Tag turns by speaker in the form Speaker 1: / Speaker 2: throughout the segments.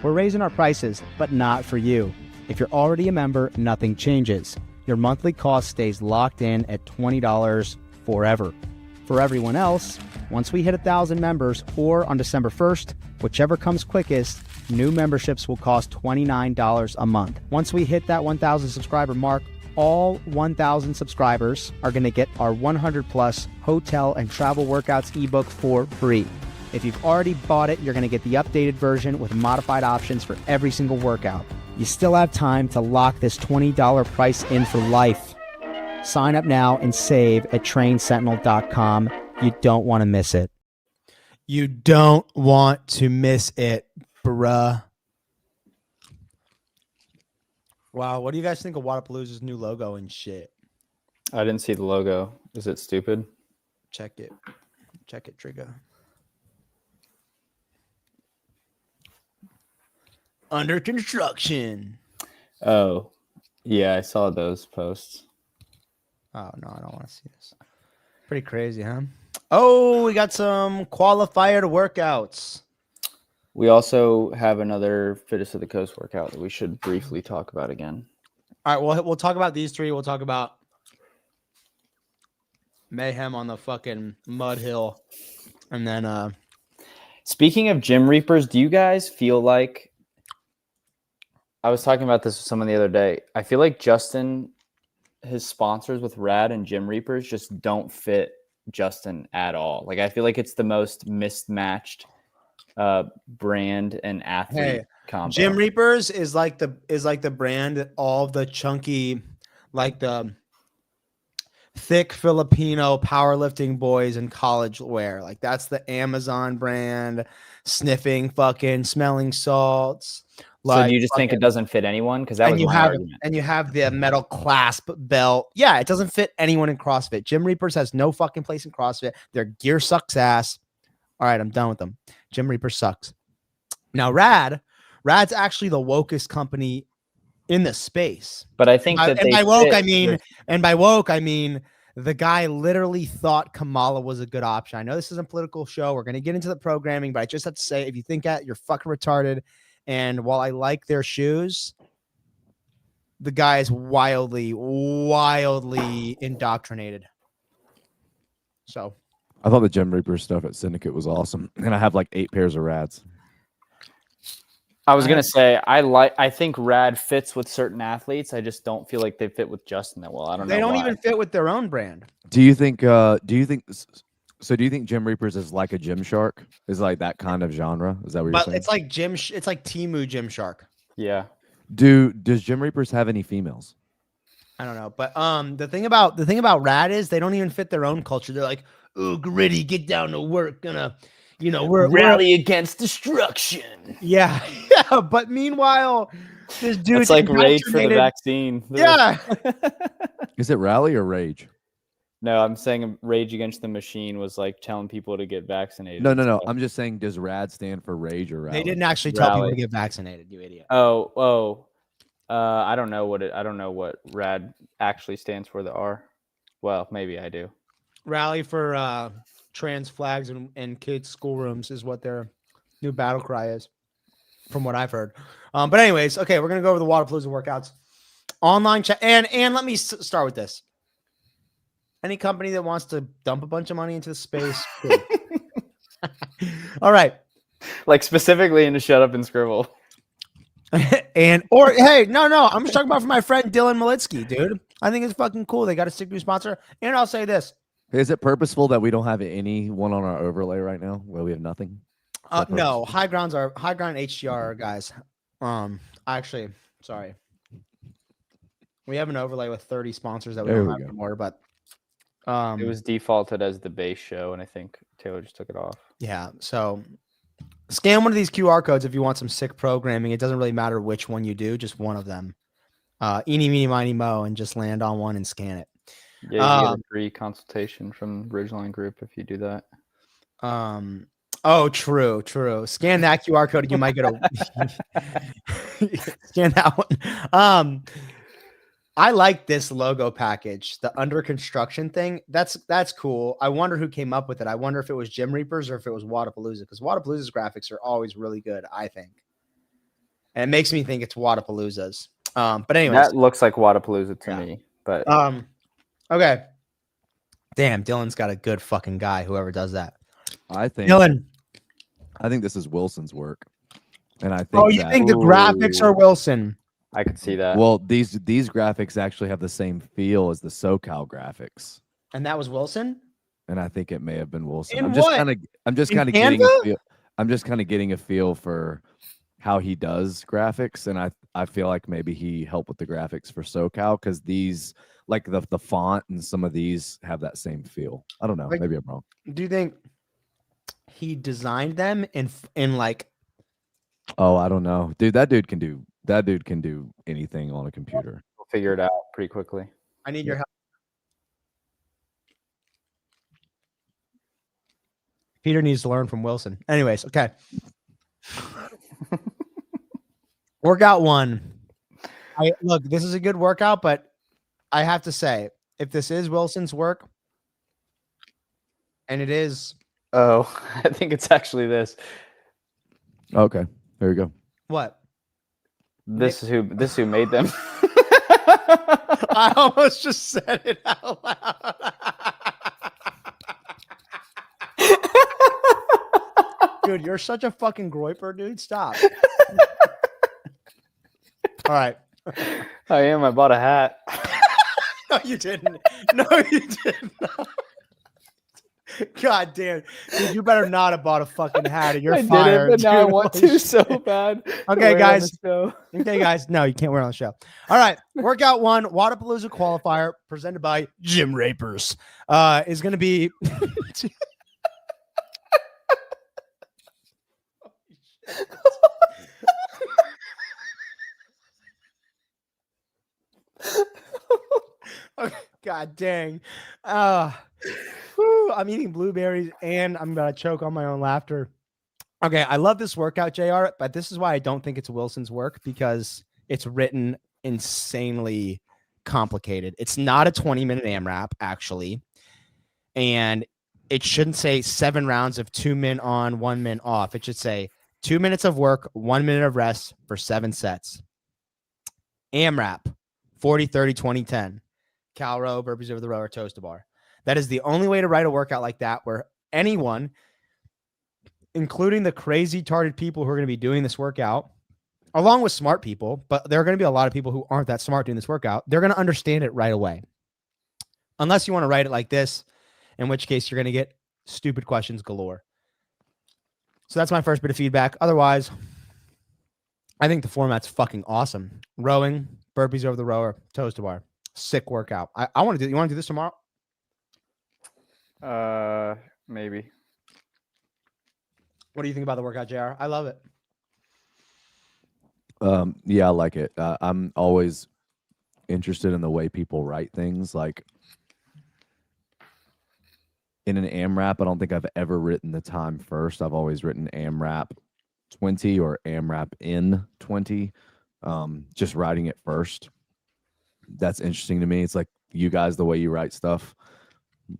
Speaker 1: We're raising our prices, but not for you. If you're already a member, nothing changes. Your monthly cost stays locked in at $20 forever. For everyone else, once we hit 1,000 members or on December 1st, whichever comes quickest, new memberships will cost $29 a month. Once we hit that 1,000 subscriber mark, all 1,000 subscribers are going to get our 100 plus hotel and travel workouts ebook for free. If you've already bought it, you're going to get the updated version with modified options for every single workout. You still have time to lock this $20 price in for life. Sign up now and save at trainsentinel.com. You don't want to miss it.
Speaker 2: You don't want to miss it, bruh. Wow, what do you guys think of Wadapalooza's new logo and shit?
Speaker 3: I didn't see the logo. Is it stupid?
Speaker 2: Check it. Check it, Trigger. Under construction.
Speaker 3: Oh, yeah, I saw those posts.
Speaker 2: Oh, no, I don't want to see this. Pretty crazy, huh? Oh, we got some qualifier workouts.
Speaker 3: We also have another Fittest of the Coast workout that we should briefly talk about again.
Speaker 2: All right, we'll talk about these three. We'll talk about Mayhem on the fucking mud hill. And then
Speaker 3: speaking of Gym Reapers, do you guys feel like I was talking about this with someone the other day. I feel like Justin, his sponsors with Rad and Gym Reapers just don't fit Justin at all. Like I feel like it's the most mismatched brand and athlete combo.
Speaker 2: Gym Reapers is like the brand that all the chunky, like the thick Filipino powerlifting boys in college wear. Like that's the Amazon brand, sniffing fucking smelling salts.
Speaker 3: So do you just think it doesn't fit anyone? Because that was my argument.
Speaker 2: And you have the metal clasp belt. Yeah, it doesn't fit anyone in CrossFit. Gym Reapers has no fucking place in CrossFit. Their gear sucks ass. All right, I'm done with them. Gym Reaper sucks. Now, Rad's actually the wokest company in the space.
Speaker 3: But I think that
Speaker 2: by woke, I mean the guy literally thought Kamala was a good option. I know this isn't a political show. We're going to get into the programming, but I just have to say, if you think that, you're fucking retarded. And while I like their shoes, the guy is wildly indoctrinated. So
Speaker 4: I thought the Gym Reaper stuff at Syndicate was awesome. And I have like 8 pairs of Rads.
Speaker 3: I was gonna say I think Rad fits with certain athletes. I just don't feel like they fit with Justin that well. I don't know.
Speaker 2: They don't even fit with their own brand.
Speaker 4: Do you think Gym Reapers is like a Gymshark? Is like that kind of genre? Is that what you're saying?
Speaker 2: It's like it's like Temu Gymshark.
Speaker 3: Yeah.
Speaker 4: Does Gym Reapers have any females?
Speaker 2: I don't know. But the thing about Rad is they don't even fit their own culture. They're like, oh, gritty, get down to work, gonna, we're
Speaker 3: rally against destruction.
Speaker 2: Yeah. Yeah. But meanwhile, this dude's
Speaker 3: it's like rage for the vaccine.
Speaker 2: Yeah.
Speaker 4: Is it rally or rage?
Speaker 3: No, I'm saying Rage Against the Machine was like telling people to get vaccinated.
Speaker 4: No. I'm just saying, does RAD stand for rage or rally?
Speaker 2: They didn't actually tell people to get vaccinated, you idiot.
Speaker 3: I don't know what RAD actually stands for. The R. Well, maybe I do.
Speaker 2: Rally for trans flags and kids' schoolrooms is what their new battle cry is, from what I've heard. But anyways, okay, we're gonna go over the Wadapalooza workouts. Online chat, and let me start with this. Any company that wants to dump a bunch of money into the space. All right.
Speaker 3: Like specifically into Shut Up and Scribble.
Speaker 2: Hey, no, I'm just talking about for my friend Dylan Malitsky, dude. I think it's fucking cool. They got a sick new sponsor. And I'll say this.
Speaker 4: Is it purposeful that we don't have anyone on our overlay right now where we have nothing?
Speaker 2: No, high ground HGR guys. Actually, sorry. We have an overlay with 30 sponsors that we don't have anymore, but
Speaker 3: it was defaulted as the base show, and I think Taylor just took it off.
Speaker 2: Yeah, so scan one of these QR codes if you want some sick programming. It doesn't really matter which one you do, just one of them. Eeny, meeny, miny, mo, and just land on one and scan it.
Speaker 3: Yeah, you get a free consultation from Ridgeline Group if you do that.
Speaker 2: Oh, true. Scan that QR code and you might get a scan that one. I like this logo package, the under construction thing. That's cool. I wonder who came up with it. I wonder if it was Gym Reapers or if it was Wadapalooza, because Wadapalooza's graphics are always really good, I think. and it makes me think it's Wadapalooza's. But anyways,
Speaker 3: That looks like Wadapalooza to me. But
Speaker 2: okay. Damn, Dylan's got a good fucking guy. Whoever does that,
Speaker 4: I think this is Wilson's work, and I think.
Speaker 2: Oh, you think the graphics are Wilson?
Speaker 3: I could see that.
Speaker 4: Well, these graphics actually have the same feel as the SoCal graphics,
Speaker 2: And that was Wilson.
Speaker 4: and I think it may have been Wilson.
Speaker 2: In
Speaker 4: I'm just
Speaker 2: what?
Speaker 4: kind of getting a feel. I'm just kind of getting a feel for how he does graphics, and I feel like maybe he helped with the graphics for SoCal because these, like the font and some of these have that same feel. I don't know.
Speaker 2: Like,
Speaker 4: Maybe I'm wrong.
Speaker 2: Do you think he designed them in like?
Speaker 4: Oh, I don't know, dude. That dude can do anything on a computer.
Speaker 3: We'll figure it out pretty quickly.
Speaker 2: I need your help. Peter needs to learn from Wilson. Anyways, okay. Workout 1. Look, this is a good workout, but I have to say, if this is Wilson's work, and it is,
Speaker 3: Oh, I think it's actually this.
Speaker 4: Okay, there you go.
Speaker 2: what?
Speaker 3: This is who made them.
Speaker 2: I almost just said it out loud. Dude, you're such a fucking groiper, dude. Stop. All right.
Speaker 3: I am. I bought a hat.
Speaker 2: No, you didn't. No, you did not. God damn. Dude, you better not have bought a fucking hat. You're
Speaker 3: I
Speaker 2: fired.
Speaker 3: didn't, but now I
Speaker 2: dude.
Speaker 3: want
Speaker 2: Holy
Speaker 3: to so
Speaker 2: shit.
Speaker 3: bad.
Speaker 2: Okay, guys.
Speaker 3: So.
Speaker 2: Okay, guys. No, you can't wear it on the show. All right. Workout 1, Wadapalooza qualifier, presented by Jim Rapers, is going to be. Okay, God dang. I'm eating blueberries and I'm going to choke on my own laughter. Okay, I love this workout, JR, but this is why I don't think it's Wilson's work, because it's written insanely complicated. It's not a 20-minute AMRAP, actually. And it shouldn't say 7 rounds of 2 min on, 1 min off. It should say 2 minutes of work, 1 minute of rest for 7 sets. AMRAP, 40, 30, 20, 10. Cal row, burpees over the row, or toes to bar. That is the only way to write a workout like that, where anyone, including the crazy tarded people who are going to be doing this workout, along with smart people, but there are going to be a lot of people who aren't that smart doing this workout, they're going to understand it right away. Unless you want to write it like this, in which case you're going to get stupid questions galore. So that's my first bit of feedback. Otherwise, I think the format's fucking awesome. Rowing, burpees over the rower, toes to bar. Sick workout. I want to do. You want to do this tomorrow?
Speaker 3: Maybe.
Speaker 2: What do you think about the workout, JR? I love it.
Speaker 4: Yeah, I like it. I'm always interested in the way people write things. Like in an AMRAP, I don't think I've ever written the time first. I've always written AMRAP 20 or AMRAP in 20. Just writing it first. That's interesting to me. It's like you guys, the way you write stuff,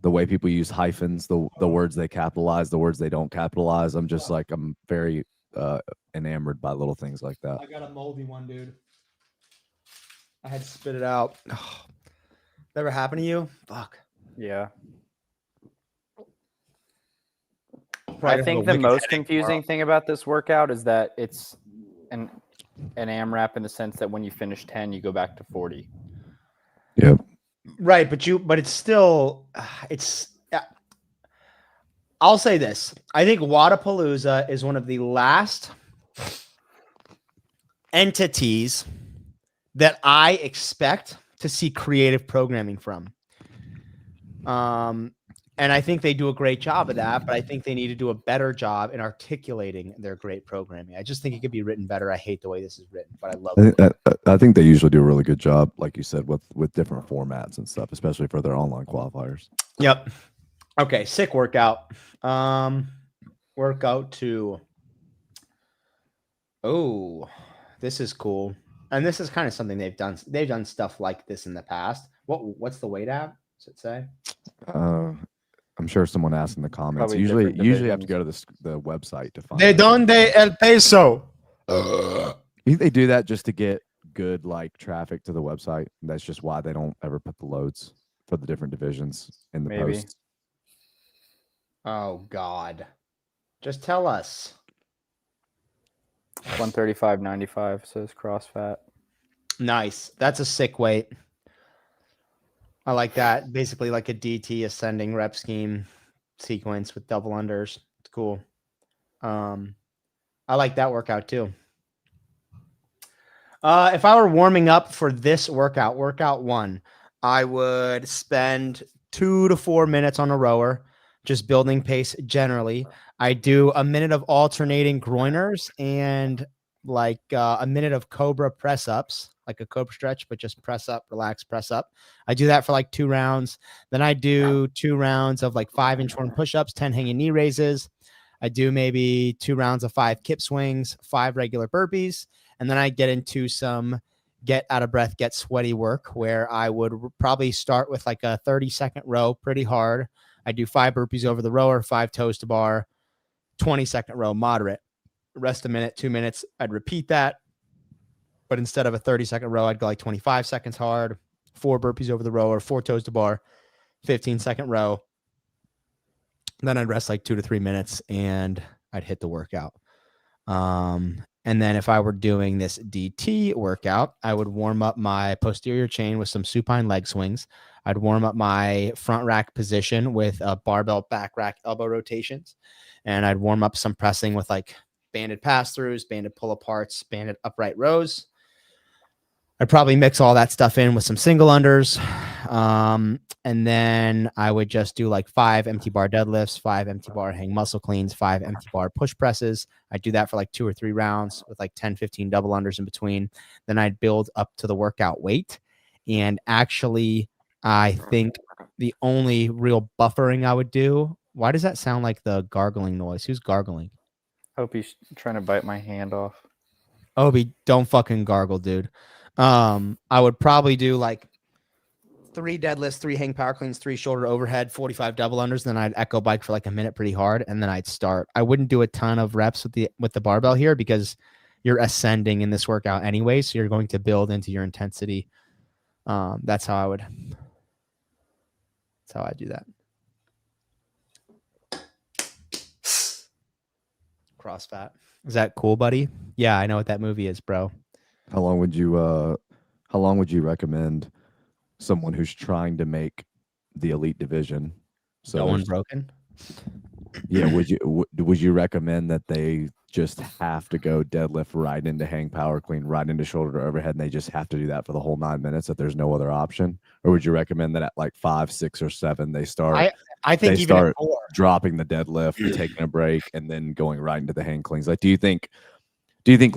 Speaker 4: the way people use hyphens, the words they capitalize, the words they don't capitalize. I'm just like, I'm very enamored by little things like that.
Speaker 2: I got a moldy one, dude. I had to spit it out. Oh, that ever happened to you? Fuck.
Speaker 3: Yeah.
Speaker 2: Probably
Speaker 3: I
Speaker 2: have
Speaker 3: think
Speaker 2: a
Speaker 3: the
Speaker 2: wicked
Speaker 3: most
Speaker 2: headache
Speaker 3: confusing thing about this workout is that it's an AMRAP in the sense that when you finish 10, you go back to 40.
Speaker 4: Yep.
Speaker 2: Right, but it's still I'll say this. I think Wadapalooza is one of the last entities that I expect to see creative programming from. And I think they do a great job of that, but I think they need to do a better job in articulating their great programming. I just think it could be written better. I hate the way this is written, but I love it.
Speaker 4: I think they usually do a really good job, like you said, with different formats and stuff, especially for their online qualifiers.
Speaker 2: Yep. Okay, sick workout. Workout 2. Oh, this is cool. And this is kind of something they've done. They've done stuff like this in the past. What's the weight app? Does it say?
Speaker 4: I'm sure someone asked in the comments.
Speaker 3: Probably
Speaker 4: Usually
Speaker 3: different
Speaker 4: you have to go to the website to find
Speaker 2: De
Speaker 4: it.
Speaker 2: donde el peso?
Speaker 4: You think they do that just to get good like traffic to the website? That's just why they don't ever put the loads for the different divisions in the
Speaker 3: Maybe.
Speaker 4: posts.
Speaker 2: Oh God. Just tell us.
Speaker 3: 135.95 says cross fat.
Speaker 2: Nice. That's a sick weight. I like that. Basically like a DT ascending rep scheme sequence with double unders. It's cool. I like that workout too. If I were warming up for this workout 1, I would spend 2 to 4 minutes on a rower, just building pace generally. I do a minute of alternating groiners and like a minute of cobra press ups, like a cobra stretch, but just press up, relax, press up. I do that for like 2 rounds. Then I do 2 rounds of like 5-inch horn push-ups, 10 hanging knee raises. I do maybe 2 rounds of 5 kip swings, 5 regular burpees. And then I get into some get out of breath, get sweaty work where I would probably start with like a 30-second row pretty hard. I do 5 burpees over the rower, 5 toes to bar, 20-second row, moderate. Rest a minute, 2 minutes. I'd repeat that. But instead of a 30-second row, I'd go like 25 seconds hard, 4 burpees over the rower, 4 toes to bar, 15-second row. Then I'd rest like 2 to 3 minutes and I'd hit the workout. And then if I were doing this DT workout, I would warm up my posterior chain with some supine leg swings. I'd warm up my front rack position with a barbell back rack elbow rotations. And I'd warm up some pressing with like banded pass-throughs, banded pull-aparts, banded upright rows. I'd probably mix all that stuff in with some single unders. And then I would just do like 5 empty bar deadlifts, 5 empty bar hang muscle cleans, 5 empty bar push presses. I'd do that for like 2 or 3 rounds with like 10, 15 double unders in between. Then I'd build up to the workout weight. And actually, I think the only real buffering I would do, why does that sound like the gargling noise? Who's gargling?
Speaker 3: Hope he's trying to bite my hand off.
Speaker 2: Obi, don't fucking gargle, dude. I would probably do like 3 deadlifts, 3 hang power cleans, 3 shoulder overhead, 45 double unders. Then I'd echo bike for like a minute pretty hard. And then I'd start. I wouldn't do a ton of reps with the barbell here because you're ascending in this workout anyway. So you're going to build into your intensity. That's how I do that. Cross fat. Is that cool, buddy? Yeah, I know what that movie is, bro.
Speaker 4: How long would you recommend someone who's trying to make the elite division? So
Speaker 2: Going broken?
Speaker 4: Yeah, would you recommend that they just have to go deadlift right into hang power clean, right into shoulder to overhead, and they just have to do that for the whole 9 minutes, that there's no other option? Or would you recommend that at like 5, 6, or 7 they start
Speaker 2: I think
Speaker 4: they
Speaker 2: even
Speaker 4: start
Speaker 2: at 4.
Speaker 4: dropping the deadlift, taking a break, and then going right into the hang cleans? Like, do you think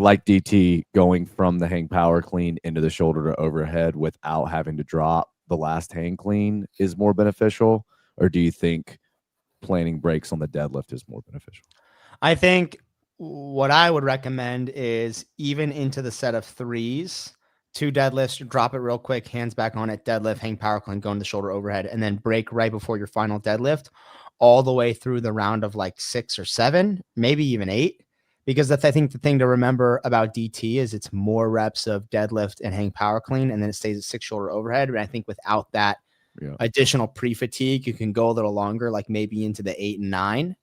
Speaker 4: like DT going from the hang power clean into the shoulder to overhead without having to drop the last hang clean is more beneficial? Or do you think planning breaks on the deadlift is more beneficial?
Speaker 2: I think what I would recommend is even into the set of 3s, 2 deadlifts, drop it real quick, hands back on it, deadlift, hang power clean, go into the shoulder overhead, and then break right before your final deadlift all the way through the round of like 6 or 7, maybe even 8. Because that's, I think, the thing to remember about DT is it's more reps of deadlift and hang power clean, and then it stays at 6 shoulder overhead. And I think without that additional pre-fatigue, you can go a little longer, like maybe into the 8 and 9.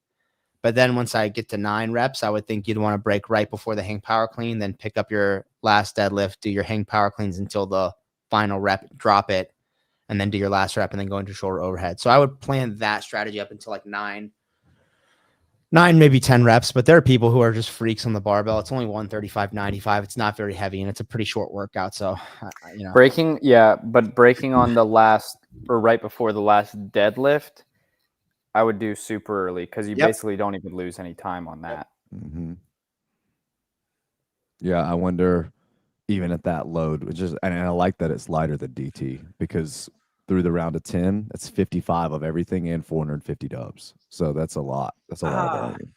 Speaker 2: But then once I get to 9 reps, I would think you'd want to break right before the hang power clean, then pick up your last deadlift, do your hang power cleans until the final rep, drop it, and then do your last rep and then go into shoulder overhead. So I would plan that strategy up until like 9, maybe 10 reps. But there are people who are just freaks on the barbell. It's only 135.95. It's not very heavy and it's a pretty short workout. So,
Speaker 3: breaking on the last or right before the last deadlift, I would do super early because you basically don't even lose any time on that.
Speaker 4: Mm-hmm. Yeah, I wonder, even at that load, and I like that it's lighter than DT, because through the round of 10, that's 55 of everything and 450 dubs. So that's a lot. That's a lot of volume.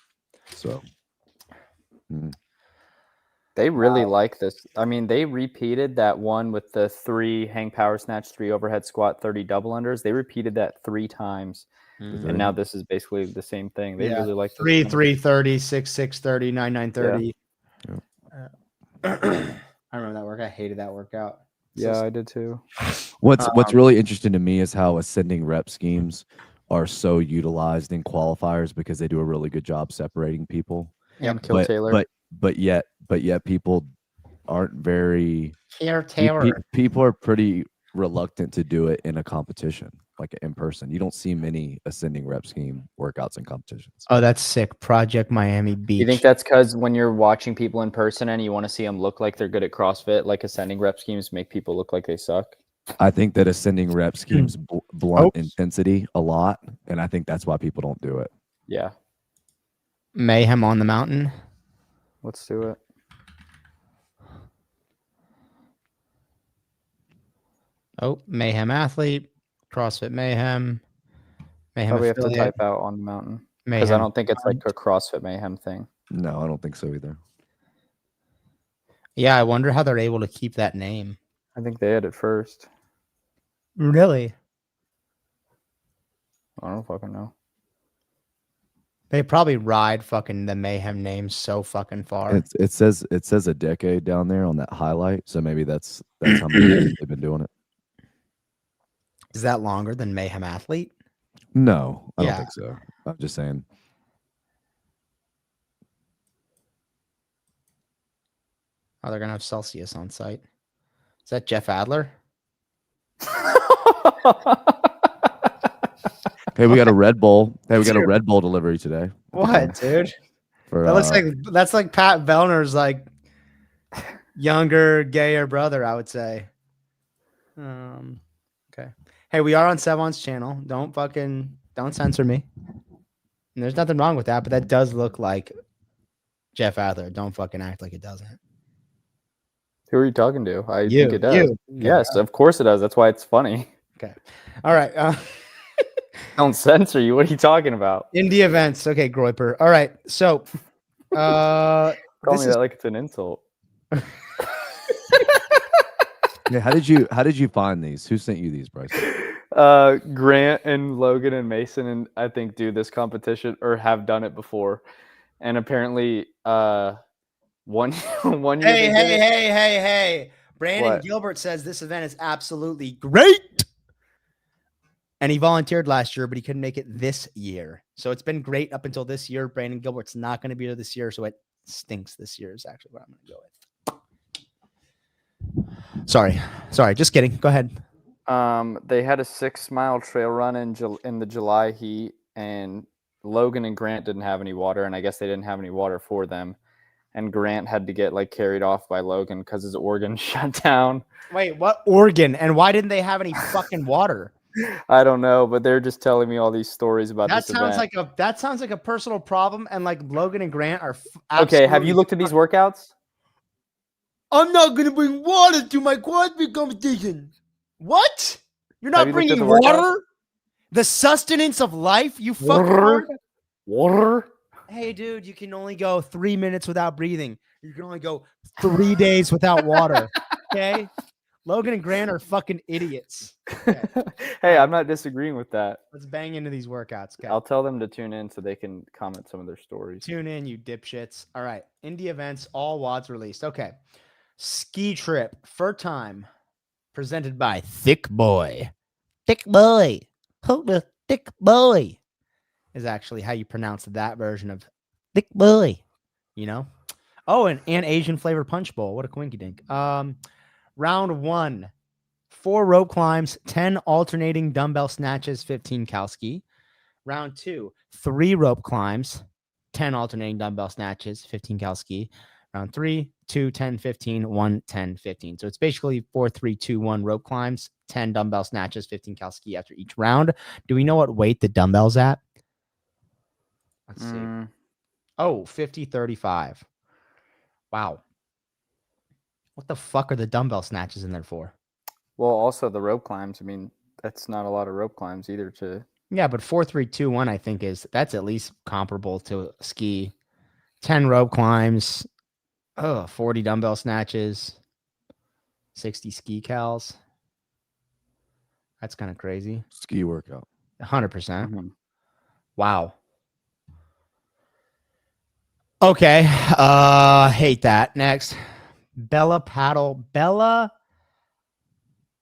Speaker 4: So
Speaker 3: they really like this. I mean, they repeated that one with the 3 hang power snatch, 3 overhead squat, 30 double unders. They repeated that 3 times.
Speaker 2: Mm-hmm.
Speaker 3: And now this is basically the same thing. They really like
Speaker 2: 3, 330, 6, 630, 9, 930.
Speaker 4: Yeah.
Speaker 2: hated that workout.
Speaker 3: Yeah, I did too.
Speaker 4: What's really interesting to me is how ascending rep schemes are so utilized in qualifiers because they do a really good job separating people.
Speaker 3: And Kill
Speaker 4: But
Speaker 3: Taylor.
Speaker 4: but yet people aren't very
Speaker 2: Kill Taylor.
Speaker 4: people are pretty reluctant to do it in a competition, like in person. You don't see many ascending rep scheme workouts in competitions.
Speaker 2: Oh, that's sick. Project Miami Beach.
Speaker 3: You think that's because when you're watching people in person and you want to see them look like they're good at CrossFit, like ascending rep schemes make people look like they suck?
Speaker 4: I think that ascending rep schemes blunt intensity a lot, and I think that's why people don't do it.
Speaker 3: Yeah.
Speaker 2: Mayhem on the mountain?
Speaker 3: Let's do it.
Speaker 2: Oh, Mayhem athlete, CrossFit Mayhem. Mayhem
Speaker 3: Probably have to
Speaker 2: affiliate.
Speaker 3: type out on the mountain because I
Speaker 2: Mayhem.
Speaker 3: don't think it's like a CrossFit Mayhem thing.
Speaker 4: No, I don't think so either.
Speaker 2: Yeah, I wonder how they're able to keep that name.
Speaker 3: I think they had it first.
Speaker 2: Really?
Speaker 3: I don't fucking know.
Speaker 2: They probably ride fucking the Mayhem name so fucking far.
Speaker 4: It says a decade down there on that highlight, so maybe that's how many years they've been doing it.
Speaker 2: Is that longer than Mayhem athlete?
Speaker 4: No, I
Speaker 2: Yeah.
Speaker 4: don't think so. I'm just saying.
Speaker 2: Oh, they're gonna have Celsius on site. Is that Jeff Adler?
Speaker 4: Hey, we got a Red Bull. Hey, we got a Red Bull delivery today.
Speaker 2: What, dude?
Speaker 4: For,
Speaker 2: That looks like that's like Pat Vellner's like younger, gayer brother, I would say. Okay. Hey, we are on Sevon's channel. Don't censor me. And there's nothing wrong with that, but that does look like Jeff Adler. Don't fucking act like it doesn't.
Speaker 3: Who are you talking to? I
Speaker 2: You,
Speaker 3: think it does.
Speaker 2: you.
Speaker 3: Yes, of course it does. That's why it's funny.
Speaker 2: Okay. All right.
Speaker 3: Don't censor you. What are you talking about?
Speaker 2: Indie events. Okay, Groiper. All right. So
Speaker 3: Call
Speaker 2: this
Speaker 3: me
Speaker 2: is
Speaker 3: that like it's an insult.
Speaker 4: Yeah, how did you find these? Who sent you these, Bryson?
Speaker 3: Grant and Logan and Mason and I think do this competition or have done it before, and apparently one year.
Speaker 2: Hey. Brandon
Speaker 3: What?
Speaker 2: Gilbert says this event is absolutely great. And he volunteered last year, but he couldn't make it this year. So it's been great up until this year. Brandon Gilbert's not going to be there this year, so it stinks this year is actually what I'm going to go with. Sorry. Just kidding. Go ahead.
Speaker 3: They had a 6-mile trail run in the July heat, and Logan and Grant didn't have any water, and I guess they didn't have any water for them. And Grant had to get like carried off by Logan because his organ shut down.
Speaker 2: Wait, what organ? And why didn't they have any fucking water?
Speaker 3: I don't know, but they're just telling me all these stories about
Speaker 2: That
Speaker 3: this
Speaker 2: sounds
Speaker 3: event.
Speaker 2: that sounds like a personal problem, and like Logan and Grant are
Speaker 3: Okay, have you looked at these workouts?
Speaker 2: I'm not gonna bring water to my CrossFit competition. What? You're not
Speaker 3: Have you looked at
Speaker 2: bringing
Speaker 3: the workouts?
Speaker 2: water? The sustenance of life? You fucking
Speaker 3: Water?
Speaker 2: Hey, dude, you can only go 3 minutes without breathing. You can only go 3 days without water. Okay? Logan and Grant are fucking idiots. Okay.
Speaker 3: Hey, I'm not disagreeing with that.
Speaker 2: Let's bang into these workouts. Okay.
Speaker 3: I'll tell them to tune in so they can comment some of their stories.
Speaker 2: Tune in, you dipshits. All right. Indie events, all WODs released. Okay. Ski trip for time presented by Thick Boy. Thick Boy. Who the Thick Boy is actually how you pronounce that version of Thick Boy. You know? Oh, and Asian flavor punch bowl. What a quinky dink. Round 1, 4 rope climbs, 10 alternating dumbbell snatches, 15 cal ski. Round 2, 3 rope climbs, 10 alternating dumbbell snatches, 15 cal ski. Round 3, 2, 10, 15, 1, 10, 15. So it's basically 4, 3, 2, 1 rope climbs, 10 dumbbell snatches, 15 cal ski after each round. Do we know what weight the dumbbell's at? Let's see. Oh, 50, 35. Wow. What the fuck are the dumbbell snatches in there for?
Speaker 3: Well, also the rope climbs. I mean, that's not a lot of rope climbs either.
Speaker 2: Yeah, but 4, 3, 2, 1, I think that's at least comparable to ski. 10 rope climbs, 40 dumbbell snatches, 60 ski cals. That's kind of crazy.
Speaker 4: Ski workout.
Speaker 2: 100%.
Speaker 3: Mm-hmm.
Speaker 2: Wow. Okay. Hate that. Next. Bella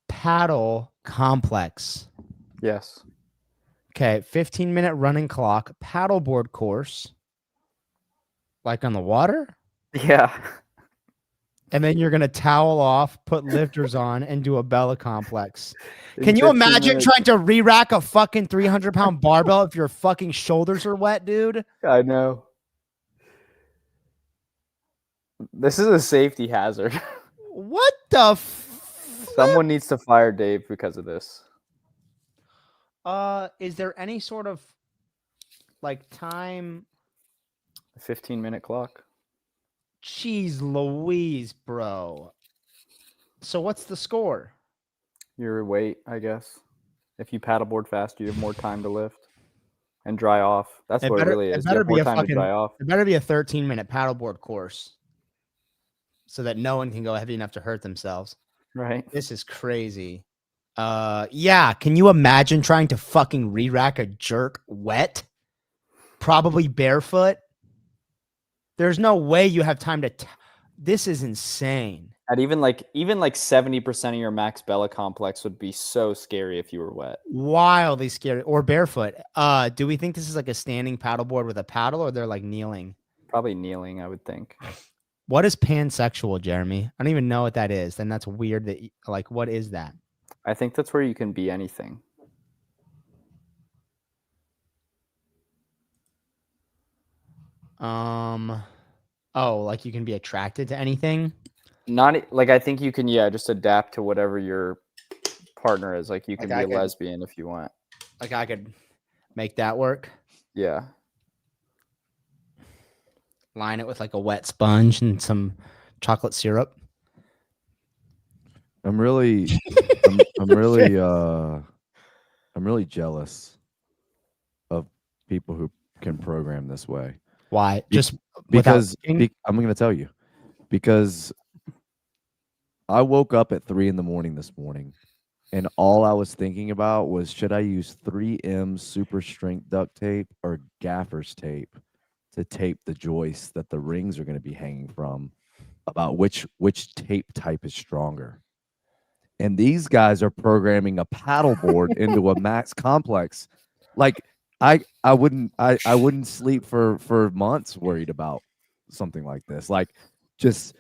Speaker 2: Paddle Complex.
Speaker 3: Yes.
Speaker 2: Okay, 15-minute running clock, paddleboard course, like on the water.
Speaker 3: Yeah.
Speaker 2: And then you're gonna towel off, put lifters on, and do a Bella complex.
Speaker 3: In
Speaker 2: Can you
Speaker 3: 15
Speaker 2: imagine
Speaker 3: minutes.
Speaker 2: trying to re-rack a fucking 300-pound barbell if your fucking shoulders are wet, dude?
Speaker 3: I know. This is a safety hazard.
Speaker 2: What the flip?
Speaker 3: Someone needs to fire Dave because of this.
Speaker 2: Is there any sort of like time?
Speaker 3: A 15-minute clock.
Speaker 2: Jeez Louise, bro. So what's the score?
Speaker 3: Your weight, I guess. If you paddleboard fast, you have more time to lift and dry off. That's what it really is. You have more time to dry off.
Speaker 2: It better be a 13-minute paddleboard course so that no one can go heavy enough to hurt themselves.
Speaker 3: Right.
Speaker 2: This is crazy. Yeah. Can you imagine trying to fucking re-rack a jerk wet? Probably barefoot. There's no way you have time to. This is insane.
Speaker 3: At even like 70% of your max Bella complex would be so scary if you were wet.
Speaker 2: Wildly scary. Or barefoot. Do we think this is like a standing paddleboard with a paddle, or they're like kneeling?
Speaker 3: Probably kneeling, I would think.
Speaker 2: What is pansexual, Jeremy? I don't even know what that is. Then that's weird. That like, what is that?
Speaker 3: I think that's where you can be anything.
Speaker 2: Oh, like you can be attracted to anything?
Speaker 3: Not like I think you can, just adapt to whatever your partner is. Like you can
Speaker 2: Like
Speaker 3: be a lesbian if you want.
Speaker 2: Like I could make that work.
Speaker 3: Yeah.
Speaker 2: Line it with like a wet sponge and some chocolate syrup.
Speaker 4: I'm really jealous of people who can program this way.
Speaker 2: Why? Just
Speaker 4: because I'm going to tell you. Because I woke up at 3 a.m. this morning, and all I was thinking about was, should I use 3M super strength duct tape or gaffer's tape to tape the joist that the rings are going to be hanging from, about which tape type is stronger. And these guys are programming a paddleboard into a max complex. Like I wouldn't sleep for months worried about something like this. Like, just,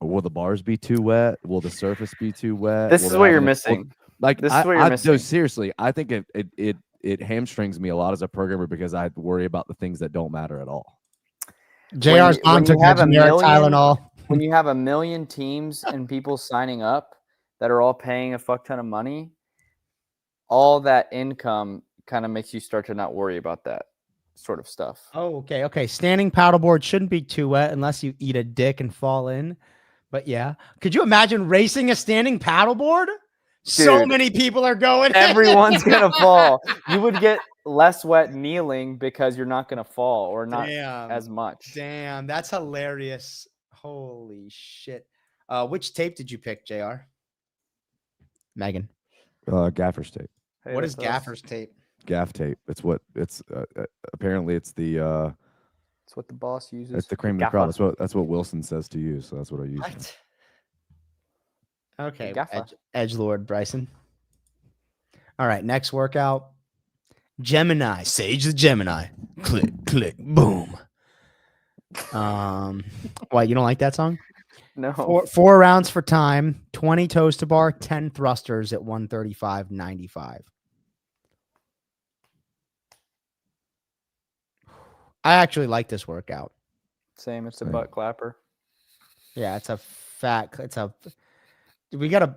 Speaker 4: will the bars be too wet? Will the surface be too wet?
Speaker 3: This is what you're missing.
Speaker 4: Like,
Speaker 3: this is what you're missing.
Speaker 4: No, seriously, I think it hamstrings me a lot as a programmer because I worry about the things that don't matter at all.
Speaker 2: JR's mom took generic Tylenol.
Speaker 3: When you have a million teams and people signing up that are all paying a fuck ton of money, all that income kind of makes you start to not worry about that sort of stuff.
Speaker 2: Oh, okay. Okay. Standing paddleboard shouldn't be too wet unless you eat a dick and fall in. But yeah. Could you imagine racing a standing paddleboard? So many people are going.
Speaker 3: Everyone's going to fall. You would get less wet kneeling because you're not going to fall or not as much.
Speaker 2: Damn. That's hilarious. Holy shit. Which tape did you pick, JR? Megan.
Speaker 4: Gaffer's tape.
Speaker 3: Hey,
Speaker 2: what is gaffer's tape?
Speaker 4: Gaff tape. It's what it's apparently it's the
Speaker 3: it's what the boss uses.
Speaker 4: It's the cream of the crop. That's what Wilson says to use. So that's what I use.
Speaker 2: What? Okay. Edgelord Bryson. All right, next workout. Gemini. Sage the Gemini. Click, click, boom. Why, you don't like that song?
Speaker 3: No.
Speaker 2: Four rounds for time, 20 toes to bar, 10 thrusters at 135.95. I actually like this workout.
Speaker 3: Same. It's a butt clapper.
Speaker 2: Yeah, it's a fat. We gotta.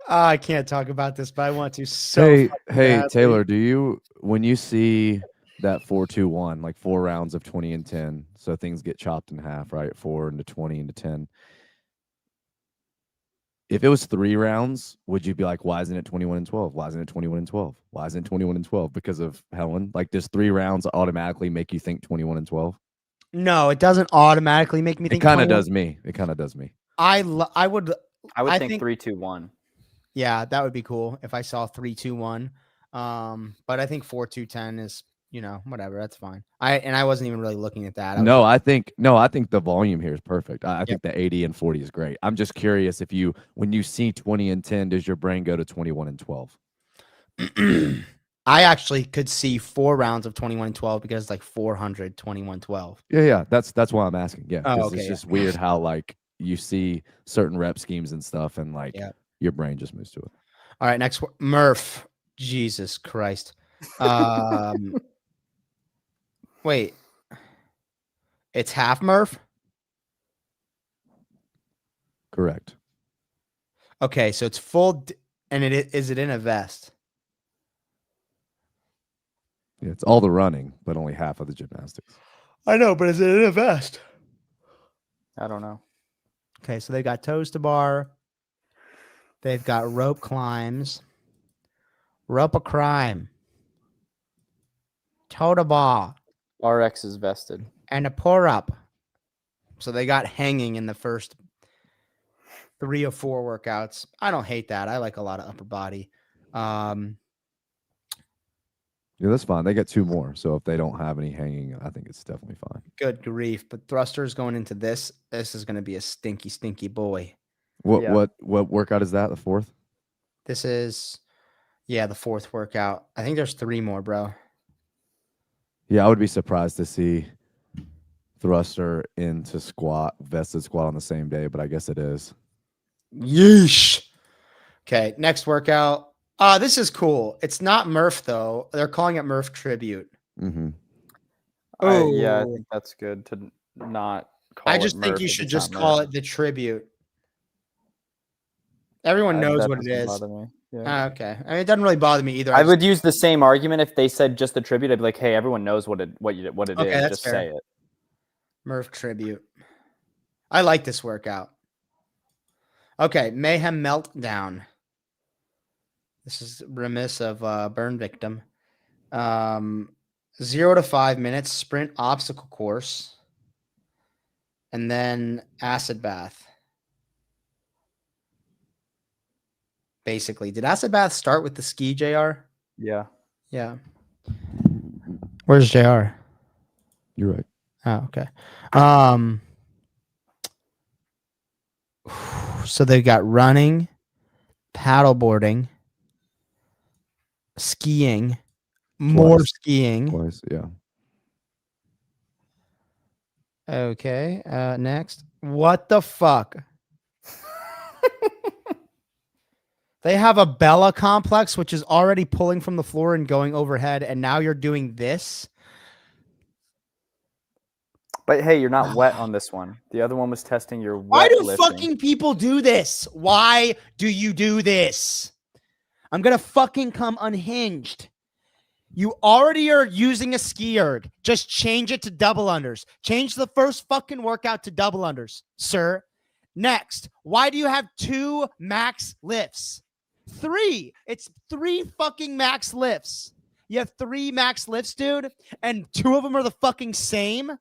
Speaker 2: I can't talk about this, but I want to.
Speaker 4: Hey, Taylor, do you, when you see that 4-2-1, like 4 rounds of 20 and 10, so things get chopped in half, right? 4 into 20 into 10. If it was 3 rounds, would you be like, why isn't it 21 and 12? Why isn't it 21 and 12? Why isn't it 21 and 12? Because of Helen? Like, does 3 rounds automatically make you think 21 and 12?
Speaker 2: No, it doesn't automatically make me think.
Speaker 4: It kind of does me. It kind of does me.
Speaker 2: I would
Speaker 3: think 3-2-1.
Speaker 2: Yeah, that would be cool if I saw 3-2-1. But I think 4-2-10 is whatever. That's fine. I wasn't even really looking at that.
Speaker 4: I think the volume here is perfect. I think the 80 and 40 is great. I'm just curious if when you see 20 and 10, does your brain go to 21 and 12?
Speaker 2: I actually could see 4 rounds of 21 and 12 because it's like 400, 21, 12.
Speaker 4: Yeah. That's why I'm asking. Yeah.
Speaker 2: Oh,
Speaker 4: It's just weird how like you see certain rep schemes and stuff and like your brain just moves to it.
Speaker 2: All right. Next, Murph. Jesus Christ. Wait. It's half Murph?
Speaker 4: Correct.
Speaker 2: Okay. So it's full. And is it in a vest?
Speaker 4: Yeah, it's all the running, but only half of the gymnastics.
Speaker 2: I know, but is it in a vest?
Speaker 3: I don't know.
Speaker 2: Okay, so they got toes to bar. They've got rope climbs. Rope a crime. Toe to bar.
Speaker 3: RX is vested.
Speaker 2: And a pour up. So they got hanging in the first 3 or 4 workouts. I don't hate that. I like a lot of upper body.
Speaker 4: Yeah, that's fine. They get 2 more. So if they don't have any hanging, I think it's definitely fine.
Speaker 2: Good grief. But thrusters going into this is going to be a stinky, stinky boy.
Speaker 4: What workout is that? The 4th?
Speaker 2: This is, the 4th workout. I think there's 3 more, bro.
Speaker 4: Yeah, I would be surprised to see thruster into vested squat on the same day, but I guess it is.
Speaker 2: Yeesh. Okay, next workout. This is cool. It's not Murph though. They're calling it Murph Tribute.
Speaker 4: Mm-hmm.
Speaker 3: I think that's good to not call it.
Speaker 2: I just think
Speaker 3: Murph
Speaker 2: you
Speaker 3: if
Speaker 2: should
Speaker 3: it's
Speaker 2: just
Speaker 3: not
Speaker 2: call
Speaker 3: Murph.
Speaker 2: it the Tribute. Everyone knows
Speaker 3: That
Speaker 2: what it
Speaker 3: doesn't
Speaker 2: is.
Speaker 3: bother me. Yeah.
Speaker 2: Okay. I mean, it doesn't really bother me either.
Speaker 3: I would use the same argument if they said just the tribute. I'd be like, hey, everyone knows what it
Speaker 2: Okay,
Speaker 3: is.
Speaker 2: that's
Speaker 3: Just
Speaker 2: fair.
Speaker 3: say it.
Speaker 2: Murph Tribute. I like this workout. Okay, Mayhem Meltdown. This is remiss of burn victim. 0 to 5 minutes sprint obstacle course, and then acid bath. Basically, did acid bath start with the ski, JR?
Speaker 3: Yeah.
Speaker 2: Yeah. Where's JR?
Speaker 4: You're right.
Speaker 2: Oh, okay. So they got running, paddleboarding, skiing, more skiing.
Speaker 4: Twice, yeah.
Speaker 2: Okay. Next. What the fuck? They have a Bella complex, which is already pulling from the floor and going overhead, and now you're doing this.
Speaker 3: But hey, you're not wet on this one. The other one was testing your wet
Speaker 2: Why do
Speaker 3: lifting.
Speaker 2: fucking people do this? Why do you do this? I'm going to fucking come unhinged. You already are using a ski erg. Just change it to double unders. Change the first fucking workout to double unders, sir. Next, why do you have 2 max lifts? 3. It's 3 fucking max lifts. You have 3 max lifts, dude, and 2 of them are the fucking same.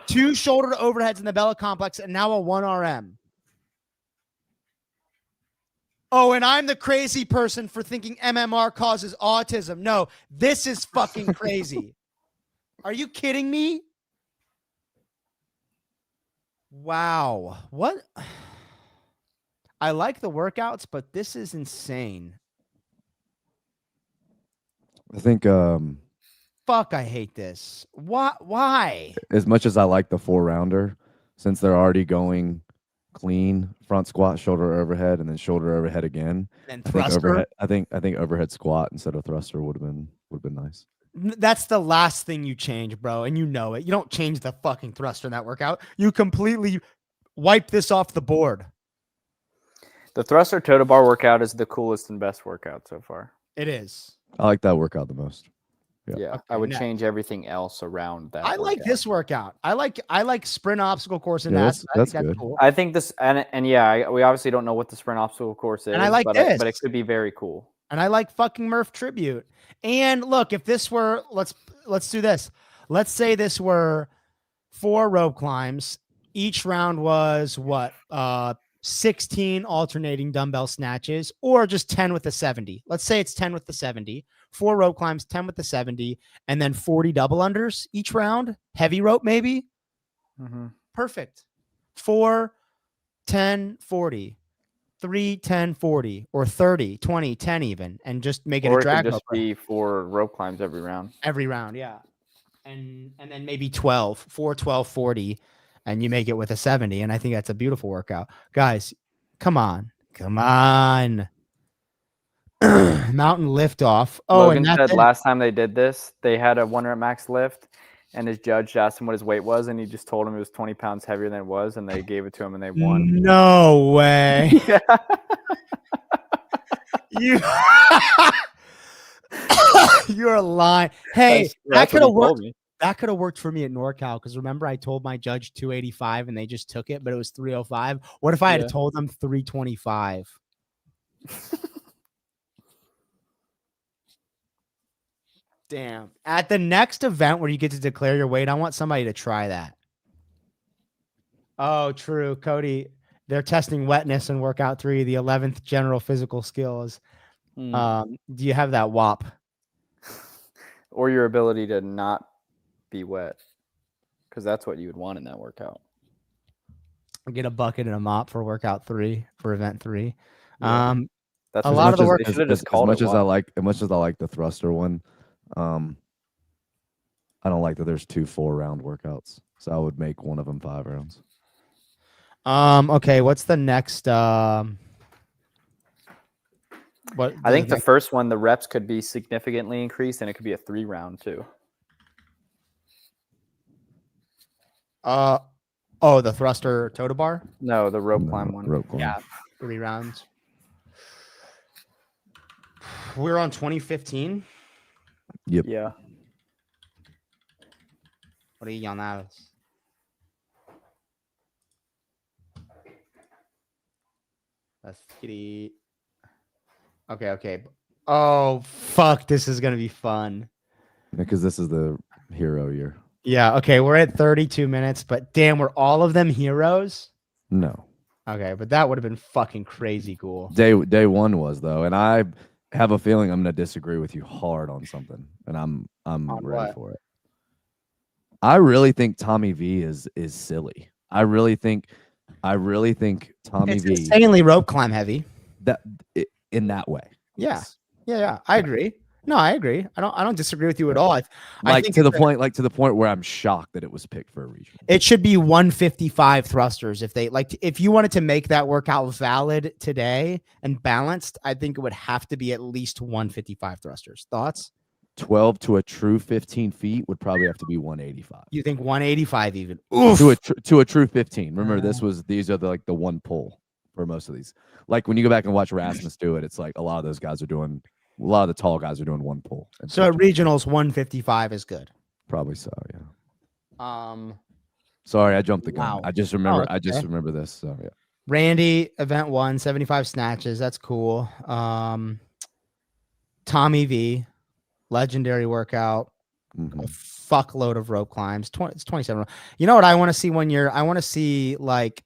Speaker 2: 2 shoulder to overheads in the Bella complex, and now a 1 RM. Oh, and I'm the crazy person for thinking MMR causes autism. No, this is fucking crazy. Are you kidding me? Wow. What? I like the workouts, but this is insane.
Speaker 4: I think
Speaker 2: Fuck, I hate this. Why?
Speaker 4: as much as I like the 4-rounder, since they're already going clean front squat, shoulder overhead, and then shoulder overhead again.
Speaker 2: And
Speaker 4: I think
Speaker 2: thruster.
Speaker 4: I think overhead squat instead of thruster would have been nice.
Speaker 2: That's the last thing you change, bro, and you know it. You don't change the fucking thruster in that workout. You completely wipe this off the board.
Speaker 3: The thruster toe to bar workout is the coolest and best workout so far.
Speaker 2: It is.
Speaker 4: I like that workout the most.
Speaker 3: Yeah,
Speaker 2: Okay,
Speaker 3: I would
Speaker 2: next.
Speaker 3: change everything else around that.
Speaker 2: I like this workout. I like sprint obstacle course in
Speaker 4: Yeah,
Speaker 2: that.
Speaker 4: that's
Speaker 2: I think
Speaker 4: good.
Speaker 2: cool.
Speaker 3: I think this, and yeah, we obviously don't know what the sprint obstacle course is,
Speaker 2: And I like
Speaker 3: but
Speaker 2: this.
Speaker 3: but it could be very cool.
Speaker 2: And I like fucking Murph Tribute. And look, if this were, let's do this. Let's say this were 4 rope climbs. Each round was what? 16 alternating dumbbell snatches, or just 10 with the 70. Let's say it's 10 with the 70. 4 rope climbs, 10 with the 70, and then 40 double unders each round. Heavy rope, maybe. Perfect. 4, 10, 40, 3, 10, 40, or 30, 20, 10 even, and just make it
Speaker 3: Or
Speaker 2: a
Speaker 3: it could
Speaker 2: drag
Speaker 3: just
Speaker 2: rope
Speaker 3: be 4 rope climbs every round.
Speaker 2: every round. Yeah. And then maybe 12, 4, 12, 40, and you make it with a 70. And I think that's a beautiful workout. Guys, come on. Mountain lift off. Oh,
Speaker 3: Logan
Speaker 2: and that's
Speaker 3: said
Speaker 2: it.
Speaker 3: last time they did this, they had a 1 rep max lift, and his judge asked him what his weight was, and he just told him it was 20 pounds heavier than it was, and they gave it to him, and they won.
Speaker 2: No way. You you're lying. Hey, that could have worked. That could have worked for me at NorCal because remember I told my judge 285 and they just took it, but it was 305. What if I had told them 325? Damn. At the next event where you get to declare your weight, I want somebody to try that. Oh, true. Cody, they're testing wetness in workout 3, the 11th general physical skills. Do you have that WAP?
Speaker 3: Or your ability to not be wet, because that's what you would want in that workout.
Speaker 2: Get a bucket and a mop for workout 3 for event 3.
Speaker 3: Yeah. That's
Speaker 2: a lot of the work.
Speaker 3: They should have just called
Speaker 4: as
Speaker 3: it
Speaker 4: much as I like the thruster one, I don't like that there's 2 4-round workouts. So I would make one of them 5 rounds.
Speaker 2: Okay, what's the next what
Speaker 3: I think the first one, the reps could be significantly increased, and it could be a 3-round too.
Speaker 2: The thruster toe to bar?
Speaker 3: No, the rope climb one.
Speaker 4: Rope climb.
Speaker 2: Yeah, 3 rounds. We're on 2015.
Speaker 4: Yep.
Speaker 3: Yeah.
Speaker 2: What are you yelling at us? Let's get Okay. Oh, fuck. This is going to be fun.
Speaker 4: Because this is the hero year.
Speaker 2: Yeah. Okay. We're at 32 minutes, but damn, were all of them heroes?
Speaker 4: No.
Speaker 2: Okay. But that would have been fucking crazy cool.
Speaker 4: Day 1 was, though. And I have a feeling I'm going to disagree with you hard on something. And I'm ready for it. I really think Tommy V is silly. I really think Tommy V
Speaker 2: is insanely rope climb heavy.
Speaker 4: In that way.
Speaker 2: Yeah. Yeah. I agree. No, I agree. I don't disagree with you at all. I think
Speaker 4: to the point where I'm shocked that it was picked for a regional.
Speaker 2: It should be 155 thrusters. If you wanted to make that workout valid today and balanced, I think it would have to be at least 155 thrusters. Thoughts?
Speaker 4: 12 to a true 15 feet would probably have to be 185.
Speaker 2: You think 185 even?
Speaker 4: To a true 15. Remember, these are the one pull for most of these. Like when you go back and watch Rasmus do it, it's like a lot of those guys are doing. A lot of the tall guys are doing 1 pull.
Speaker 2: So at regionals, 155 is good.
Speaker 4: Probably so. Yeah.
Speaker 2: Sorry,
Speaker 4: I jumped the gun.
Speaker 2: Wow.
Speaker 4: I just remember. I just remember this. So yeah.
Speaker 2: Randy, event 1, 75 snatches. That's cool. Tommy V, legendary workout.
Speaker 4: Mm-hmm.
Speaker 2: A fuckload of rope climbs. It's 27. You know what I want to see one year? I want to see like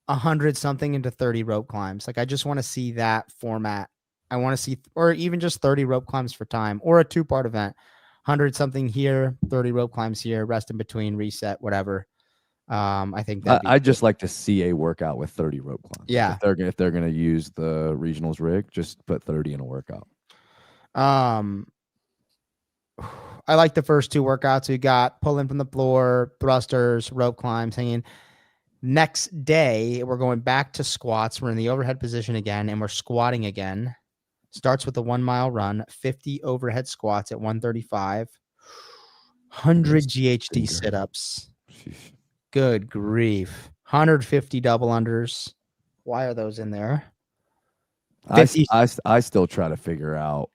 Speaker 2: 100 something into 30 rope climbs. Like I just want to see that format. I want to see, or even just 30 rope climbs for time, or a 2-part event. 100 something here, 30 rope climbs here, rest in between, reset, whatever. I think that
Speaker 4: I'd just like to see a workout with 30 rope climbs.
Speaker 2: Yeah.
Speaker 4: If they're gonna use the regionals rig, just put 30 in a workout.
Speaker 2: I like the first 2 workouts. We got pulling from the floor, thrusters, rope climbs, hanging. Next day, we're going back to squats. We're in the overhead position again, and we're squatting again. Starts with a 1 mile run, 50 overhead squats at 135, 100 GHD sit-ups. Good grief. 150 double unders. Why are those in there?
Speaker 4: I still try to figure out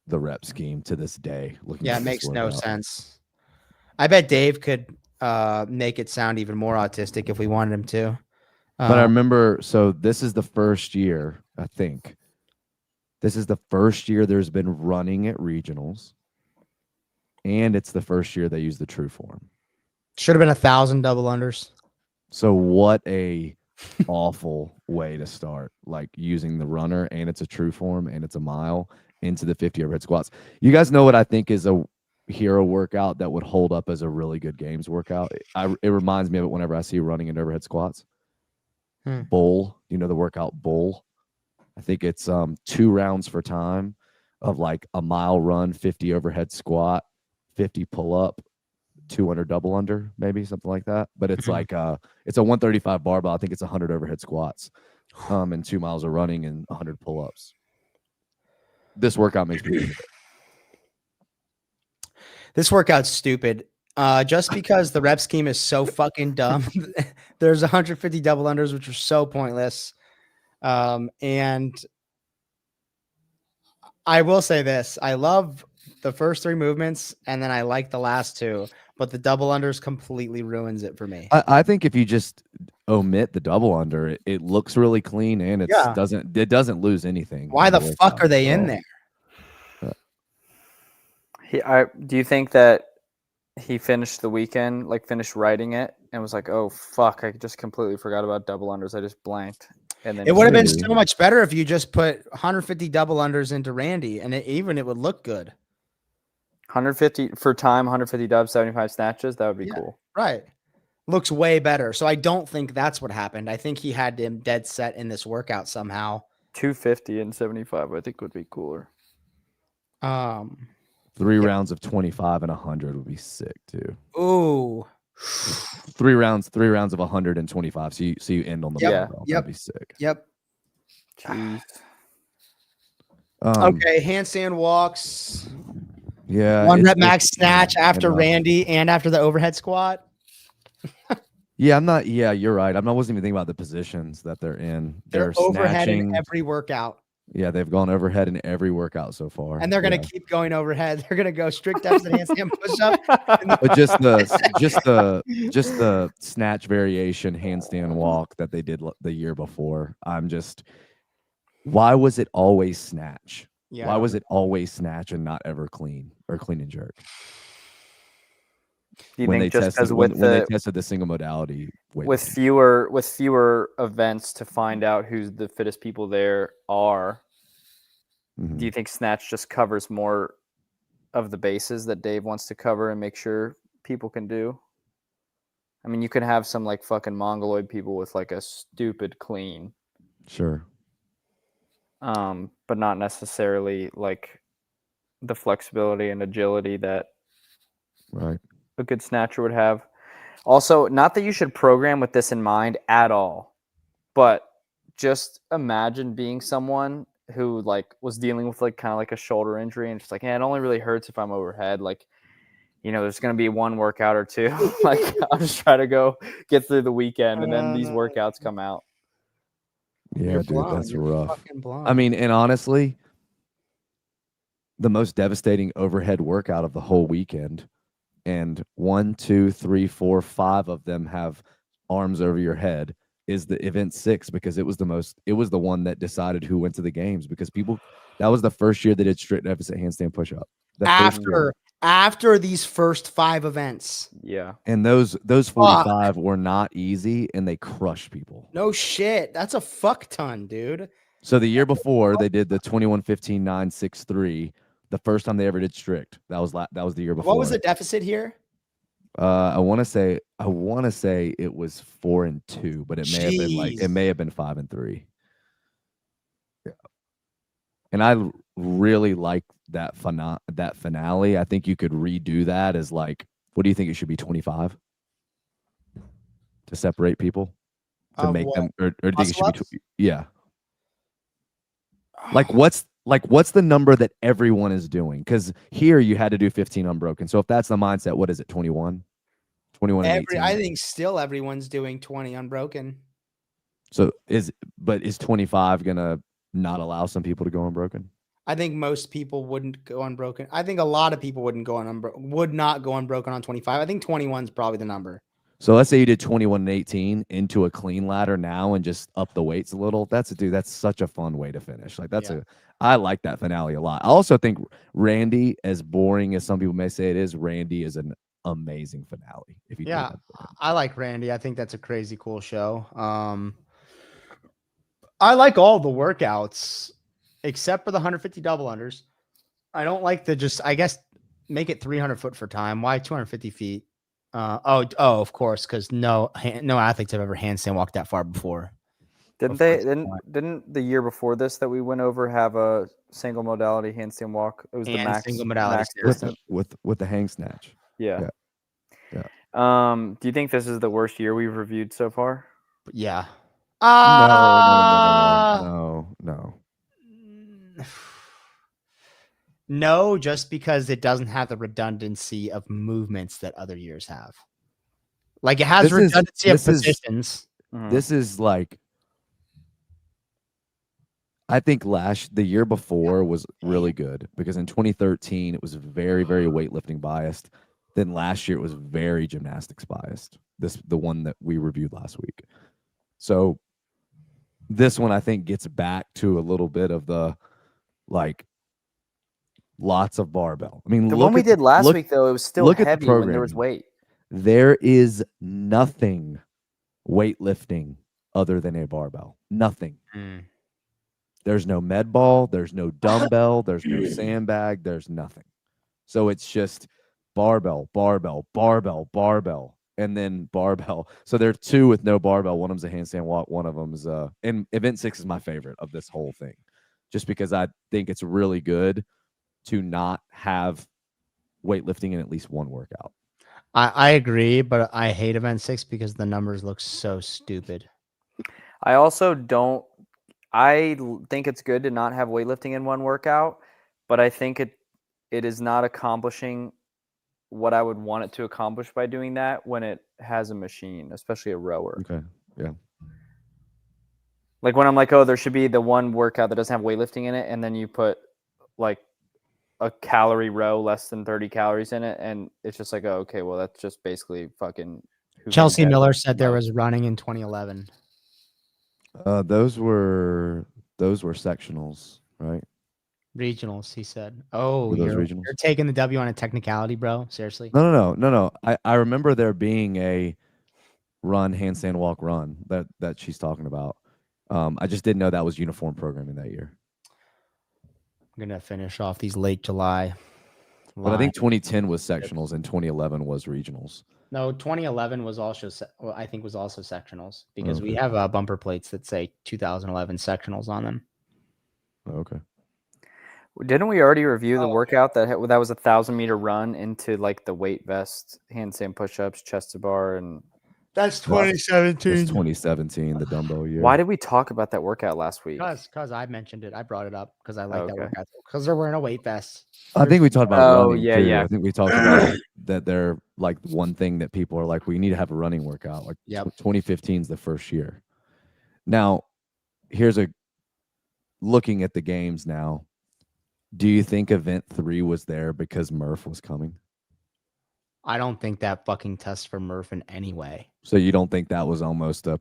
Speaker 4: the rep scheme to this day.
Speaker 2: It makes no sense. I bet Dave could make it sound even more autistic if we wanted him to.
Speaker 4: But I remember, so this is the first year, I think. This is the first year there's been running at regionals. And it's the first year they use the true form.
Speaker 2: Should have been 1,000 double unders.
Speaker 4: So what a awful way to start. Like using the runner, and it's a true form, and it's a mile, into the 50 overhead squats. You guys know what I think is a hero workout that would hold up as a really good games workout? It reminds me of it whenever I see running and overhead squats. Bull, you know the workout Bull? I think it's 2 rounds for time of like a mile run, 50 overhead squat, 50 pull up, 200 double under, maybe something like that. But it's like it's a 135 barbell. I think it's 100 overhead squats, and 2 miles of running and 100 pull ups. This workout makes me.
Speaker 2: This workout's stupid. Just because the rep scheme is so fucking dumb. There's 150 double unders, which are so pointless. And I will say this: I love the first 3 movements, and then I like the last 2, but the double unders completely ruins it for me.
Speaker 4: I think if you just omit the double under, it looks really clean and it doesn't lose anything.
Speaker 2: Why the fuck are they in there?
Speaker 3: Do you think that he finished the weekend, like finished writing it, and was like, "Oh fuck, I just completely forgot about double unders. I just blanked." And then
Speaker 2: it would have been so much better if you just put 150 double unders into Randy, and it would look good.
Speaker 3: 150 for time, 150 dubs, 75 snatches. That would be cool.
Speaker 2: Right. Looks way better. So I don't think that's what happened. I think he had him dead set in this workout somehow.
Speaker 3: 250 and 75, I think, would be cooler.
Speaker 4: 3 rounds of 25 and 100 would be sick too.
Speaker 2: Ooh.
Speaker 4: 3 rounds of 125. So you end on the barbell. That'd be sick.
Speaker 2: Yep.
Speaker 3: Jeez.
Speaker 2: Okay, handstand walks.
Speaker 4: Yeah.
Speaker 2: 1 rep max snatch after Randy and after the overhead squat.
Speaker 4: Yeah, you're right. I wasn't even thinking about the positions that they're in.
Speaker 2: They're overhead in every workout.
Speaker 4: Yeah, they've gone overhead in every workout so far.
Speaker 2: And they're going to keep going overhead. They're going to go strict deficit handstand push-up.
Speaker 4: But just the snatch variation handstand walk that they did the year before. Why was it always snatch?
Speaker 2: Yeah.
Speaker 4: Why was it always snatch and not ever clean or clean and jerk?
Speaker 3: Do you think just because
Speaker 4: when they tested the single modality
Speaker 3: with fewer events to find out who the fittest people there are, do you think snatch just covers more of the bases that Dave wants to cover and make sure people can do? I mean, you can have some like fucking mongoloid people with like a stupid clean.
Speaker 4: Sure.
Speaker 3: But not necessarily like the flexibility and agility that a good snatcher would have. Also, not that you should program with this in mind at all, but just imagine being someone who like was dealing with like kind of like a shoulder injury and just like, it only really hurts if I'm overhead. Like, there's going to be 1 workout or 2. Like, I'll just try to go get through the weekend and then these workouts come out.
Speaker 4: Yeah, dude, that's rough. I mean, and honestly, the most devastating overhead workout of the whole weekend, and 1, 2, 3, 4, 5 of them have arms over your head, is the event 6 because it was the one that decided who went to the games because that was the first year they did strict deficit handstand push-up.
Speaker 2: After these first 5 events.
Speaker 3: Yeah.
Speaker 4: And those 45 were not easy and they crushed people.
Speaker 2: No shit. That's a fuck ton, dude.
Speaker 4: So the year before they did the 21-15-9-6-3, the first time they ever did strict. That was the year before.
Speaker 2: What was the deficit here?
Speaker 4: I want to say it was 4 and 2, but it may have been 5 and 3. Yeah. And I really like that finale. I think you could redo that as like, what do you think it should be, 25 to separate people to make them, or do you think it should be yeah. Like what's the number that everyone is doing? Because here you had to do 15 unbroken. So if that's the mindset, what is it? 21? 21 and 18.
Speaker 2: I think still everyone's doing 20 unbroken.
Speaker 4: So is 25 gonna not allow some people to go unbroken?
Speaker 2: I think most people wouldn't go unbroken. I think a lot of people would not go unbroken on 25. I think 21 is probably the number.
Speaker 4: So let's say you did 21 and 18 into a clean ladder now and just up the weights a little. That's such a fun way to finish. Like I like that finale a lot. I also think Randy, as boring as some people may say it is, Randy is an amazing finale.
Speaker 2: I like Randy. I think that's a crazy cool show. I like all the workouts except for the 150 double unders. I don't like the just. I guess make it 300 foot for time. Why 250 feet? Of course, because no athletes have ever handstand walked that far before.
Speaker 3: Didn't they? Didn't the year before this that we went over have a single modality handstand walk? It was the
Speaker 2: And
Speaker 3: max
Speaker 2: single modality
Speaker 3: max
Speaker 2: snatch.
Speaker 3: distance.
Speaker 4: with the hang snatch.
Speaker 3: Yeah.
Speaker 4: Yeah.
Speaker 3: Do you think this is the worst year we've reviewed so far?
Speaker 2: Yeah.
Speaker 4: No.
Speaker 2: No, just because it doesn't have the redundancy of movements that other years have. Like it has redundancy of positions.
Speaker 4: This is like, I think the year before was really good because in 2013 it was very, very weightlifting biased. Then last year it was very gymnastics biased. The one that we reviewed last week. So this one I think gets back to a little bit of the like lots of barbell. I mean,
Speaker 3: the one we did last week though, it was still heavy when there was weight.
Speaker 4: There is nothing weightlifting other than a barbell. Nothing. There's no med ball, there's no dumbbell, there's no sandbag, there's nothing. So it's just barbell, barbell, barbell, barbell, and then barbell. So there are two with no barbell. One of them's a handstand walk. One of them's and event 6 is my favorite of this whole thing, just because I think it's really good to not have weightlifting in at least one workout.
Speaker 2: I agree, but I hate event 6 because the numbers look so stupid.
Speaker 3: I also don't. I think it's good to not have weightlifting in one workout, but I think it is not accomplishing what I would want it to accomplish by doing that when it has a machine, especially a rower.
Speaker 4: Okay. Yeah.
Speaker 3: Like when I'm like, oh, there should be the one workout that doesn't have weightlifting in it, and then you put like a calorie row less than 30 calories in it, and it's just like, oh, okay, well, that's just basically fucking.
Speaker 2: Chelsea Miller said there was running in 2011.
Speaker 4: Those were sectionals, right?
Speaker 2: Regionals, he said. Oh,
Speaker 4: Were those
Speaker 2: you're
Speaker 4: regionals?
Speaker 2: taking the W on a technicality, bro. Seriously?
Speaker 4: No. I remember there being a run, handstand walk, run that she's talking about. I just didn't know that was uniform programming that year.
Speaker 2: I'm gonna finish off these late July.
Speaker 4: But I think 2010 was sectionals and 2011 was regionals.
Speaker 2: No, 2011 was also I think was also sectionals because we
Speaker 4: Okay.
Speaker 2: have bumper plates that say 2011 sectionals on them.
Speaker 4: Okay.
Speaker 3: Didn't we already review the workout that was a 1,000-meter run into like the weight vest, handstand push-ups, chest to bar, and
Speaker 2: That's
Speaker 4: It's
Speaker 2: 2017.
Speaker 4: 2017, the dumbbell year.
Speaker 3: why did we talk about that workout last week?
Speaker 2: Because I mentioned it. I brought it up because I like that
Speaker 3: Okay.
Speaker 2: workout. Because they're wearing a weight vest.
Speaker 4: I think we talked about
Speaker 3: Oh,
Speaker 4: running
Speaker 3: yeah,
Speaker 4: too.
Speaker 3: yeah.
Speaker 4: I think we talked about that they're like one thing that people are like, we need to have a running workout. Like
Speaker 2: Yep.
Speaker 4: 2015 is the first year. Now, here's looking at the games now. Do you think event 3 was there because Murph was coming?
Speaker 2: I don't think that fucking tests for Murph in any way.
Speaker 4: So you don't think that was almost a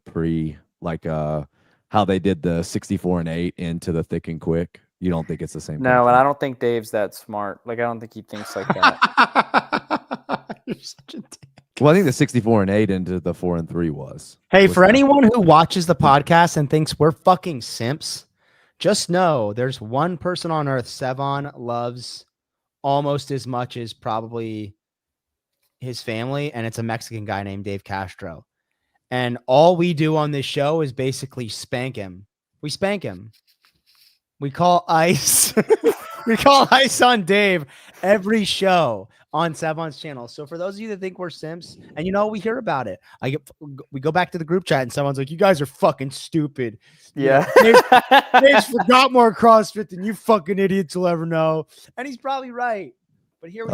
Speaker 4: how they did the 64 and 8 into the thick and quick? You don't think it's the same?
Speaker 3: No, and I don't think Dave's that smart. Like, I don't think he thinks like that.
Speaker 2: You're such a dick.
Speaker 4: Well, I think the 64 and 8 into the 4 and 3 was.
Speaker 2: Hey,
Speaker 4: was
Speaker 2: for
Speaker 4: not-
Speaker 2: anyone who watches the podcast and thinks we're fucking simps, just know there's one person on earth Sevon loves almost as much as probably his family, and it's a Mexican guy named Dave Castro. And all we do on this show is basically spank him. We spank him. We call ice. We call ice on Dave every show on Savon's channel. So for those of you that think we're simps, and we hear about it, we go back to the group chat and someone's like, "You guys are fucking stupid."
Speaker 3: Yeah.
Speaker 2: Dave's forgot more CrossFit than you fucking idiots will ever know, and he's probably right. But here we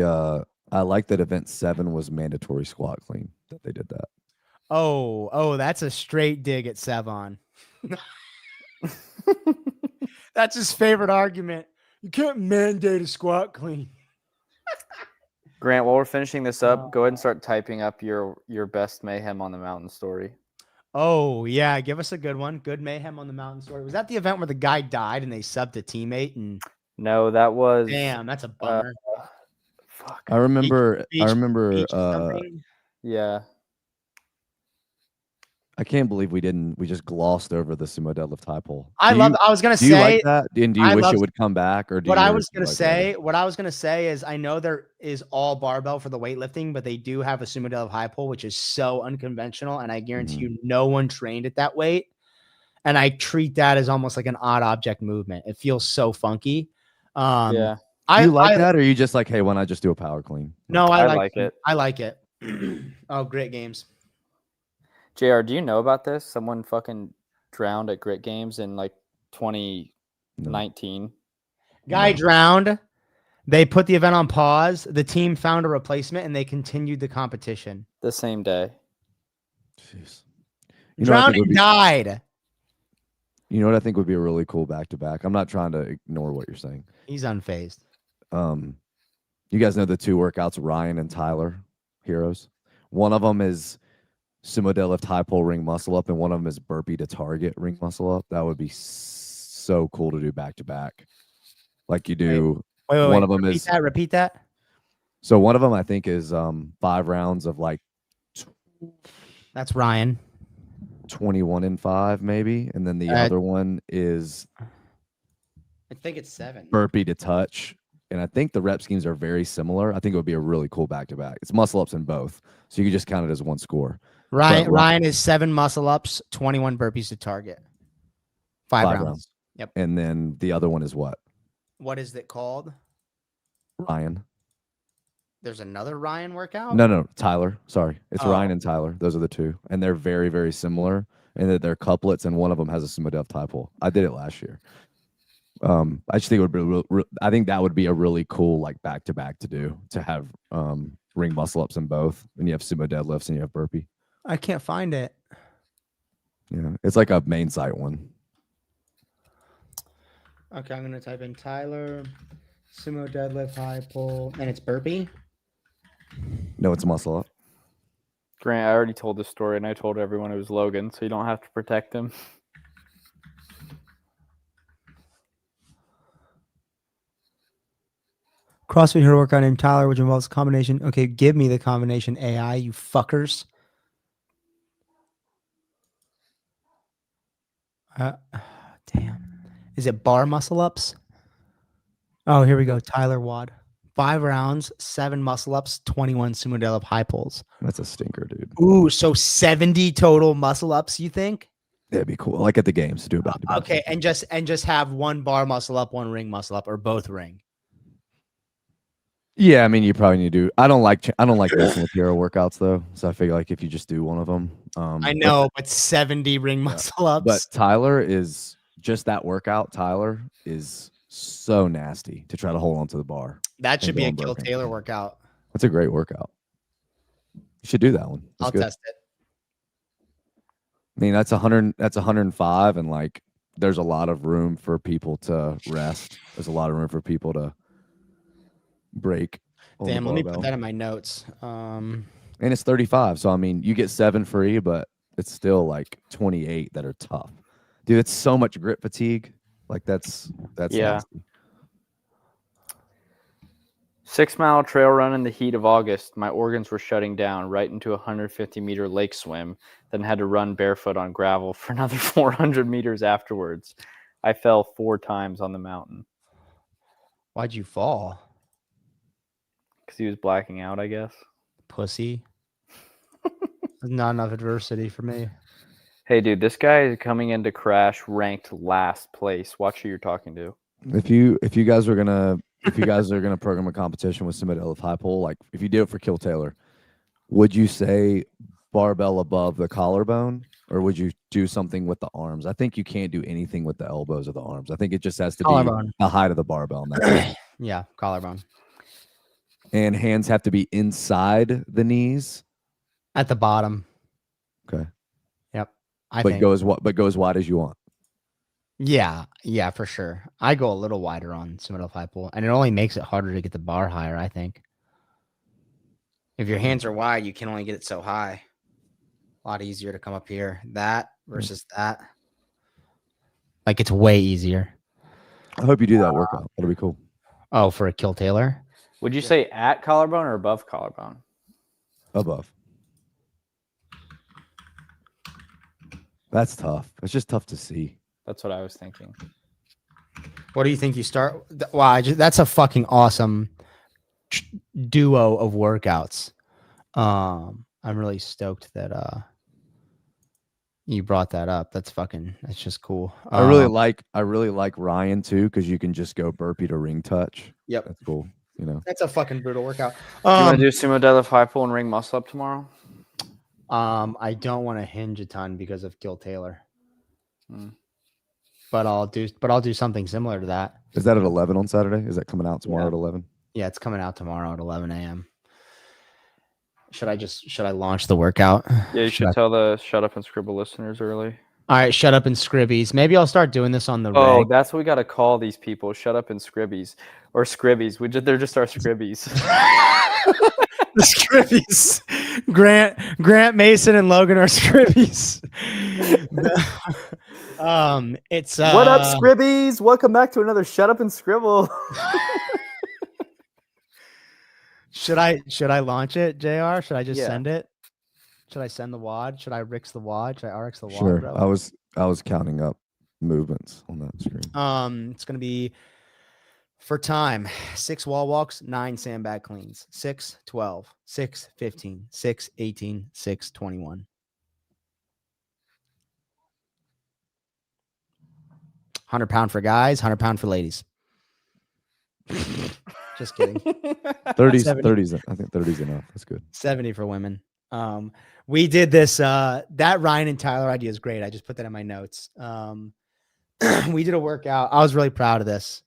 Speaker 2: are.
Speaker 4: I like that event 7 was mandatory squat clean. That they did that.
Speaker 2: Oh, that's a straight dig at Sevon. That's his favorite argument. You can't mandate a squat clean.
Speaker 3: Grant, while we're finishing this up, go ahead and start typing up your best Mayhem on the Mountain story.
Speaker 2: Oh, yeah. Give us a good one. Good Mayhem on the Mountain story. Was that the event where the guy died and they subbed a teammate? And
Speaker 3: No, that was.
Speaker 2: damn, that's a bummer.
Speaker 3: Fuck.
Speaker 4: I remember.
Speaker 2: Beach
Speaker 4: I remember.
Speaker 2: something?
Speaker 3: Yeah.
Speaker 4: I can't believe we just glossed over the sumo deadlift high pull.
Speaker 2: I was gonna
Speaker 4: Do you like
Speaker 2: say
Speaker 4: that? And do you
Speaker 2: I
Speaker 4: wish
Speaker 2: love-
Speaker 4: it would come back, or do
Speaker 2: what
Speaker 4: you
Speaker 2: I
Speaker 4: really
Speaker 2: was
Speaker 4: feel
Speaker 2: gonna
Speaker 4: like
Speaker 2: say. What I was gonna say is I know there is all barbell for the weightlifting, but they do have a sumo deadlift high pull, which is so unconventional, and I guarantee you, no one trained at that weight. And I treat that as almost like an odd object movement. It feels so funky.
Speaker 3: Yeah.
Speaker 4: Do you like that, or are you just like, hey, why not just do a power clean?
Speaker 2: No,
Speaker 3: I
Speaker 2: I
Speaker 3: like it.
Speaker 2: I like it. Oh, great games.
Speaker 3: JR, do you know about this? Someone fucking drowned at Grit Games in like 2019.
Speaker 2: Guy drowned. They put the event on pause. The team found a replacement and they continued the competition.
Speaker 3: The same day.
Speaker 4: Jeez.
Speaker 2: Drowning died.
Speaker 4: You know what I think would be a really cool back-to-back? I'm not trying to ignore what you're saying.
Speaker 2: He's unfazed.
Speaker 4: You guys know the two workouts, Ryan and Tyler, heroes. One of them is sumo deadlift high pull ring muscle up, and one of them is burpee to target ring muscle up. That would be so cool to do back-to-back. Like you do.
Speaker 2: Wait.
Speaker 4: One of them is
Speaker 2: repeat that.
Speaker 4: So one of them I think is 5 rounds of like
Speaker 2: That's Ryan.
Speaker 4: 21 and 5 maybe, and then the other one is
Speaker 2: I think it's 7.
Speaker 4: burpee to touch, and I think the rep schemes are very similar. I think it would be a really cool back-to-back. It's muscle ups in both, so you can just count it as one score.
Speaker 2: Ryan is 7 muscle ups, 21 burpees to target. 5 rounds. Yep.
Speaker 4: And then the other one is what?
Speaker 2: What is it called?
Speaker 4: Ryan.
Speaker 2: There's another Ryan workout?
Speaker 4: No, Tyler. Sorry. It's Ryan and Tyler. Those are the two. And they're very, very similar. And they're couplets, and one of them has a sumo dev tie pull. I did it last year. I just think it would be I think that would be a really cool like back-to-back to do, to have ring muscle ups in both. And you have sumo deadlifts and you have burpee.
Speaker 2: I can't find it.
Speaker 4: Yeah. It's like a main site one.
Speaker 2: Okay, I'm gonna type in Tyler, sumo deadlift, high pull, and it's burpee.
Speaker 4: No, it's muscle up.
Speaker 3: Grant, I already told this story, and I told everyone it was Logan, so you don't have to protect him.
Speaker 2: CrossFit hero workout named Tyler, which involves a combination. Okay, give me the combination AI, you fuckers. Damn. Is it bar muscle ups? Oh, here we go. Tyler Wad. 5 rounds, 7 muscle ups, 21 sumo deadlift high pulls.
Speaker 4: That's a stinker, dude.
Speaker 2: Ooh, so 70 total muscle ups, you think?
Speaker 4: That'd be cool. Like at the games to do about
Speaker 2: Okay, and just have 1 bar muscle up, 1 ring muscle up, or both ring.
Speaker 4: Yeah, I mean, you probably need to do. I don't like messing with hero workouts though, so I figure like if you just do one of them.
Speaker 2: I know, but 70 ring muscle ups.
Speaker 4: But Tyler is just that workout. Tyler is so nasty to try to hold on to the bar.
Speaker 2: That should be a
Speaker 4: going
Speaker 2: Kill
Speaker 4: burping.
Speaker 2: Taylor workout.
Speaker 4: That's a great workout. You should do that one. That's
Speaker 2: I'll
Speaker 4: good.
Speaker 2: test it.
Speaker 4: I mean, that's 100. That's 105, and like, there's a lot of room for people to rest. There's a lot of room for people to break. on the
Speaker 2: Damn, let me put
Speaker 4: barbell.
Speaker 2: that in my notes.
Speaker 4: And it's 35, so I mean, you get 7 free, but it's still like 28 that are tough. Dude, it's so much grip fatigue. Like that's
Speaker 3: Yeah.
Speaker 4: nasty.
Speaker 3: 6-mile trail run in the heat of August. My organs were shutting down right into a 150-meter lake swim, then had to run barefoot on gravel for another 400 meters afterwards. I fell 4 times on the mountain
Speaker 2: Why'd you fall?
Speaker 3: because he was blacking out, I guess.
Speaker 2: Pussy. Not enough adversity for me.
Speaker 3: Hey, dude, this guy is coming into Crash ranked last place. Watch who you're talking to.
Speaker 4: If you guys are gonna program a competition with somebody with high pull, like if you did it for Kill Taylor, would you say barbell above the collarbone, or would you do something with the arms? I think you can't do anything with the elbows or the arms. I think it just has to
Speaker 2: Collarbone.
Speaker 4: be the height of the barbell, and that's it.
Speaker 2: Yeah, collarbone.
Speaker 4: And hands have to be inside the knees.
Speaker 2: At the bottom.
Speaker 4: Okay.
Speaker 2: Yep. I
Speaker 4: But
Speaker 2: think.
Speaker 4: go as wide as you want.
Speaker 2: Yeah, for sure. I go a little wider on sumo high pull, and it only makes it harder to get the bar higher, I think. If your hands are wide, you can only get it so high. A lot easier to come up here. That versus that. Like, it's way easier.
Speaker 4: I hope you do that workout. That'll be cool.
Speaker 2: Oh, for a Kill Taylor?
Speaker 3: Would you say at collarbone or above collarbone?
Speaker 4: Above. That's tough. It's just tough to see.
Speaker 3: That's what I was thinking.
Speaker 2: What do you think you start? Wow, that's a fucking awesome duo of workouts. I'm really stoked that you brought that up. That's just cool.
Speaker 4: I really like Ryan too, because you can just go burpee to ring touch.
Speaker 2: Yep.
Speaker 4: That's cool. You know.
Speaker 2: That's a fucking brutal workout.
Speaker 3: Do you want to do sumo deadlift, high pull, and ring muscle up tomorrow?
Speaker 2: I don't want to hinge a ton because of Gil Taylor.
Speaker 3: Hmm.
Speaker 2: But I'll do something similar to that.
Speaker 4: Is that at 11 on Saturday? Is that coming out tomorrow at 11?
Speaker 2: Yeah, it's coming out tomorrow at 11 a.m. Should I launch the workout?
Speaker 3: Yeah, you should tell the Shut Up and Scribble listeners early.
Speaker 2: All right, shut up and scribbies. Maybe I'll start doing this on the
Speaker 3: Oh,
Speaker 2: reg.
Speaker 3: that's what we got to call these people. Shut up and scribbies or scribbies. They're just our scribbies.
Speaker 2: The scribbies. Grant Mason and Logan are scribbies. It's
Speaker 3: What up, scribbies? Welcome back to another Shut Up and Scribble.
Speaker 2: Should I launch it, JR? Should I just
Speaker 3: Yeah.
Speaker 2: send it? Should I send the WOD? Should I Rix the WOD? Should I RX the WOD?
Speaker 4: Sure.
Speaker 2: Bro?
Speaker 4: I was counting up movements on that screen.
Speaker 2: It's gonna be for time 6 wall walks, 9 sandbag cleans, 6 12, 6 15, 6 18, 6 21. 100-pound for guys, 100-pound for ladies. Just kidding.
Speaker 4: 30s. I think 30's enough. That's good.
Speaker 2: 70 for women. We did this. That Ryan and Tyler idea is great. I just put that in my notes. We did a workout. I was really proud of this,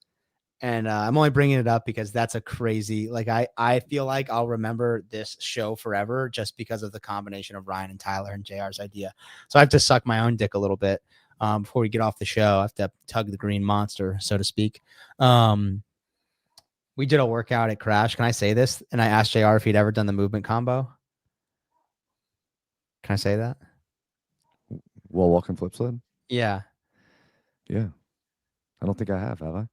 Speaker 2: and I'm only bringing it up because that's a crazy. Like I feel like I'll remember this show forever just because of the combination of Ryan and Tyler and JR's idea. So I have to suck my own dick a little bit before we get off the show. I have to tug the green monster, so to speak. We did a workout at Crash. Can I say this? And I asked JR if he'd ever done the movement combo. Can I say that?
Speaker 4: Wall walk and flip sled?
Speaker 2: Yeah.
Speaker 4: Yeah. I don't think I have I?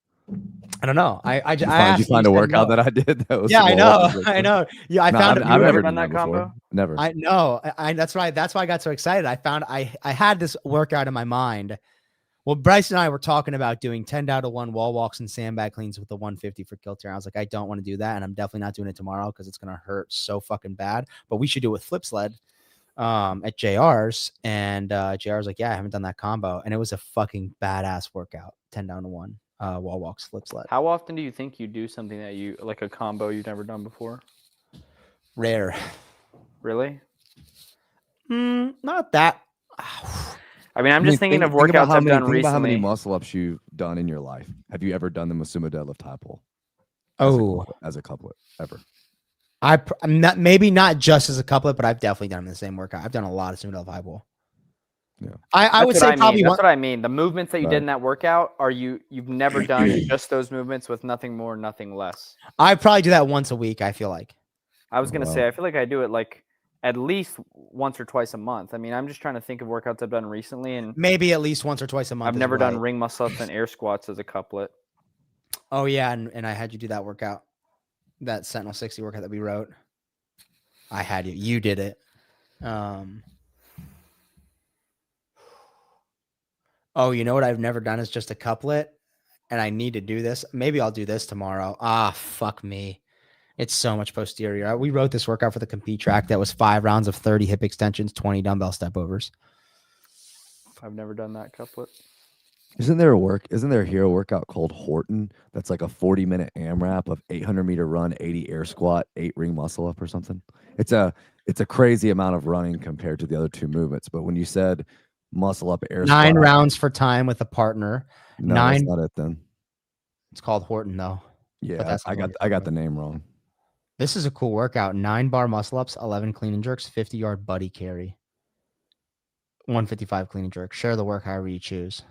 Speaker 2: I don't know.
Speaker 4: Did you find a workout that I did? That was
Speaker 2: yeah, I
Speaker 4: wall
Speaker 2: know.
Speaker 4: walk and flip
Speaker 2: I
Speaker 4: sled?
Speaker 2: know. Yeah, I
Speaker 4: No,
Speaker 2: found
Speaker 4: I've never done
Speaker 3: that
Speaker 4: before.
Speaker 3: combo?
Speaker 4: Never.
Speaker 2: I know. That's right. That's why I got so excited. I found I had this workout in my mind. Well, Bryson and I were talking about doing 10 down to 1 wall walks and sandbag cleans with the 150 for kilter. I was like, I don't want to do that, and I'm definitely not doing it tomorrow because it's gonna hurt so fucking bad. But we should do it with flip sled at JR's, and JR's like, yeah, I haven't done that combo, and it was a fucking badass workout. 10 down to 1 wall walks, flip sled.
Speaker 3: How often do you think you do something that you like a combo you've never done before?
Speaker 2: Rare.
Speaker 3: Really?
Speaker 2: Not that.
Speaker 3: I mean, I'm just thinking of
Speaker 4: think about
Speaker 3: workouts I've done
Speaker 4: think about how many
Speaker 3: recently.
Speaker 4: muscle ups you've done in your life. Have you ever done them with sumo deadlift high pull? As a couplet ever?
Speaker 2: I'm not, maybe not just as a couplet, but I've definitely done the same workout. I've done a lot of sumo deadlift high pull.
Speaker 4: Yeah.
Speaker 2: I would say probably
Speaker 3: that's
Speaker 2: one.
Speaker 3: what I mean. The movements that you
Speaker 4: Right.
Speaker 3: did in that workout you've never done just those movements with nothing more, nothing less.
Speaker 2: I probably do that once a week. I feel like.
Speaker 3: I was gonna
Speaker 4: Wow.
Speaker 3: say I feel like I do it like at least once or twice a month. I mean, I'm just trying to think of workouts I've done recently, and
Speaker 2: Maybe at least once or twice a month.
Speaker 3: I've
Speaker 2: is
Speaker 3: never done
Speaker 2: right.
Speaker 3: ring muscle ups and air squats as a couplet.
Speaker 2: Oh yeah, and I had you do that workout, that Sentinel 60 workout that we wrote. I had you. You did it. Oh, you know what I've never done is just a couplet, and I need to do this. Maybe I'll do this tomorrow. Ah, fuck me. It's so much posterior. We wrote this workout for the compete track that was 5 rounds of 30 hip extensions, 20 dumbbell step overs.
Speaker 3: I've never done that couplet.
Speaker 4: Isn't there a hero workout called Horton that's like a 40-minute AMRAP of 800-meter run, 80 air squat, 8 ring muscle up or something? It's a crazy amount of running compared to the other two movements. But when you said muscle up air
Speaker 2: 9
Speaker 4: squat,
Speaker 2: rounds for time with a partner.
Speaker 4: no,
Speaker 2: 9.
Speaker 4: that's not it then.
Speaker 2: It's called Horton though.
Speaker 4: Yeah,
Speaker 2: that's
Speaker 4: I got the name wrong.
Speaker 2: This is a cool workout. 9 bar muscle ups, 11 clean and jerks, 50-yard buddy carry, 155 clean and jerk. Share the work however you choose.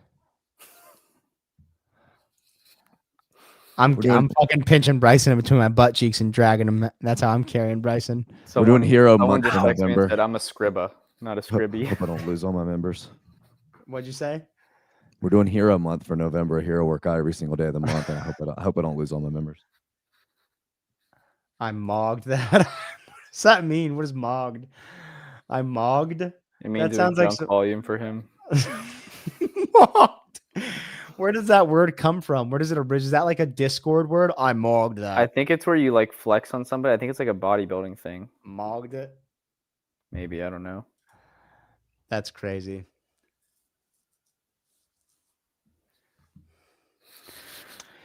Speaker 2: I'm fucking pinching Bryson in between my butt cheeks and dragging him. That's how I'm carrying Bryson.
Speaker 4: We're doing hero
Speaker 3: Someone
Speaker 4: month
Speaker 3: just
Speaker 4: for
Speaker 3: texted me and
Speaker 4: November.
Speaker 3: said I'm a scribba, not a scribby.
Speaker 4: Hope I don't lose all my members.
Speaker 2: What'd you say?
Speaker 4: We're doing hero month for November, a hero workout every single day of the month, and I hope I don't lose all my members.
Speaker 2: I mogged that. What does that mean? What is mogged? I mogged.
Speaker 3: It means
Speaker 2: That sounds like
Speaker 3: junk volume for him.
Speaker 2: Mogged. Where does that word come from? Where does it originate? Is that like a Discord word? I mogged that.
Speaker 3: I think it's where you like flex on somebody. I think it's like a bodybuilding thing.
Speaker 2: Mogged it.
Speaker 3: Maybe, I don't know.
Speaker 2: That's crazy.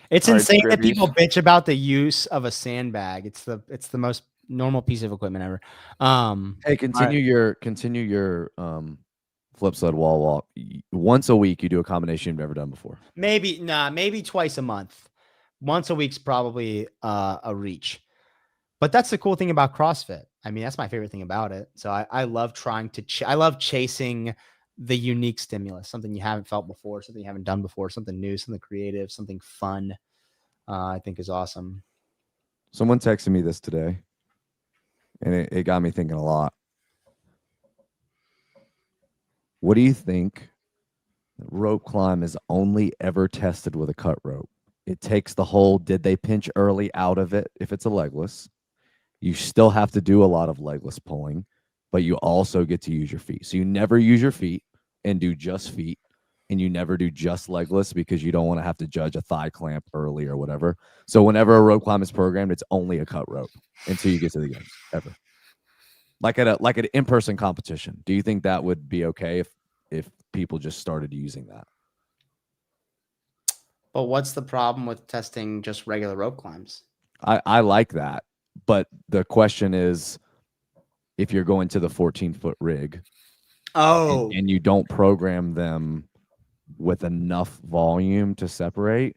Speaker 2: It's
Speaker 3: All right,
Speaker 2: insane that
Speaker 3: Scribbies.
Speaker 2: people bitch about the use of a sandbag. It's the most normal piece of equipment ever.
Speaker 4: Hey, continue your flip side wall walk. Once a week, you do a combination you've never done before.
Speaker 2: Maybe twice a month. Once a week's probably a reach. But that's the cool thing about CrossFit. I mean, that's my favorite thing about it. So I love trying to I love chasing the unique stimulus, something you haven't felt before, something you haven't done before, something new, something creative, something fun. I think is awesome.
Speaker 4: Someone texted me this today, and it got me thinking a lot. What do you think rope climb is only ever tested with a cut rope? It takes the whole did they pinch early out of it if it's a legless. You still have to do a lot of legless pulling, but you also get to use your feet. So you never use your feet and do just feet, and you never do just legless because you don't want to have to judge a thigh clamp early or whatever. So whenever a rope climb is programmed, it's only a cut rope until you get to the games ever. Like at an in-person competition. Do you think that would be okay if people just started using that?
Speaker 2: But what's the problem with testing just regular rope climbs?
Speaker 4: I like that. But the question is, if you're going to the 14-foot rig and you don't program them with enough volume to separate,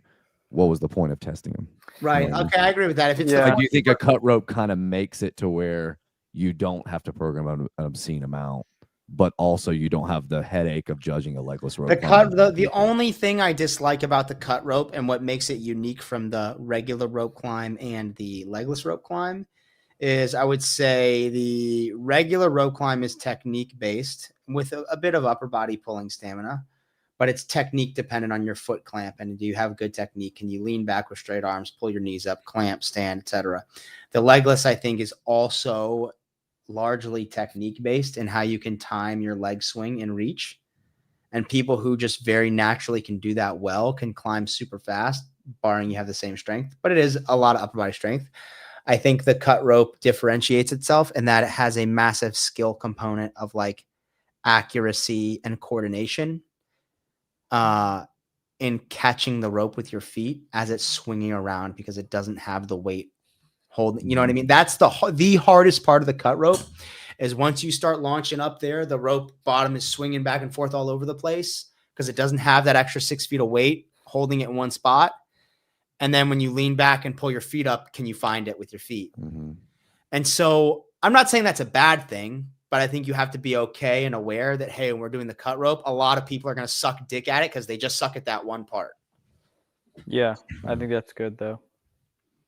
Speaker 4: what was the point of testing them?
Speaker 2: Right. Okay, I agree with that. If it's
Speaker 4: Like, do you think a cut rope kind of makes it to where you don't have to program an obscene amount, but also you don't have the headache of judging a legless rope?
Speaker 2: The only thing I dislike about the cut rope and what makes it unique from the regular rope climb and the legless rope climb is, I would say the regular rope climb is technique based with a bit of upper body pulling stamina, but it's technique dependent on your foot clamp. And do you have good technique? Can you lean back with straight arms, pull your knees up, clamp, stand, etc.? The legless, I think, is also largely technique based in how you can time your leg swing and reach. And people who just very naturally can do that well can climb super fast, barring you have the same strength. But it is a lot of upper body strength. I think the cut rope differentiates itself in that it has a massive skill component of like accuracy and coordination in catching the rope with your feet as it's swinging around, because it doesn't have the weight holding. You know what I mean? That's the hardest part of the cut rope, is once you start launching up there, the rope bottom is swinging back and forth all over the place because it doesn't have that extra 6 feet of weight holding it in one spot. And then when you lean back and pull your feet up, can you find it with your feet?
Speaker 4: Mm-hmm.
Speaker 2: And so I'm not saying that's a bad thing, but I think you have to be okay and aware that, hey, when we're doing the cut rope, a lot of people are going to suck dick at it because they just suck at that one part.
Speaker 3: Yeah, I think that's good though.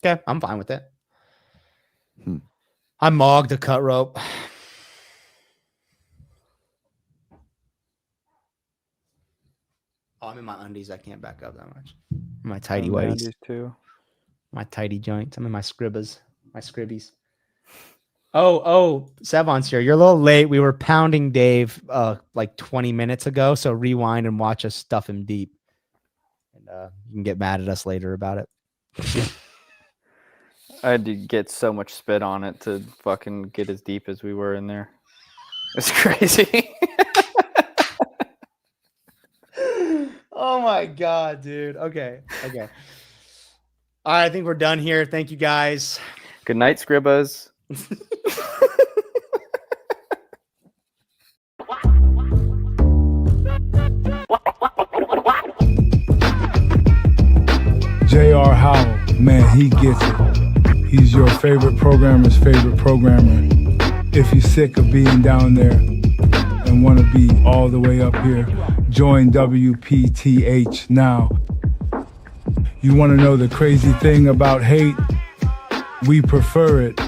Speaker 2: Okay, I'm fine with it. I mogged the cut rope. Oh, I'm in my undies. I can't back up that much. My tidy whities
Speaker 3: too.
Speaker 2: My tidy joints. I'm in my scribbles. My scribbies. Oh, Sevon's here. You're a little late. We were pounding Dave like 20 minutes ago. So rewind and watch us stuff him deep. And you can get mad at us later about it.
Speaker 3: I had to get so much spit on it to fucking get as deep as we were in there. It's crazy.
Speaker 2: Oh my God, dude. Okay. All right, I think we're done here. Thank you guys.
Speaker 3: Good night, Scribbas.
Speaker 5: J.R. Howell, man, he gets it. He's your favorite programmer's favorite programmer. If you're sick of being down there and want to be all the way up here, join WPTH now. You want to know the crazy thing about hate? We prefer it.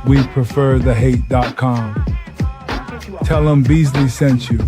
Speaker 5: We prefer the hate.com. Tell them Beasley sent you.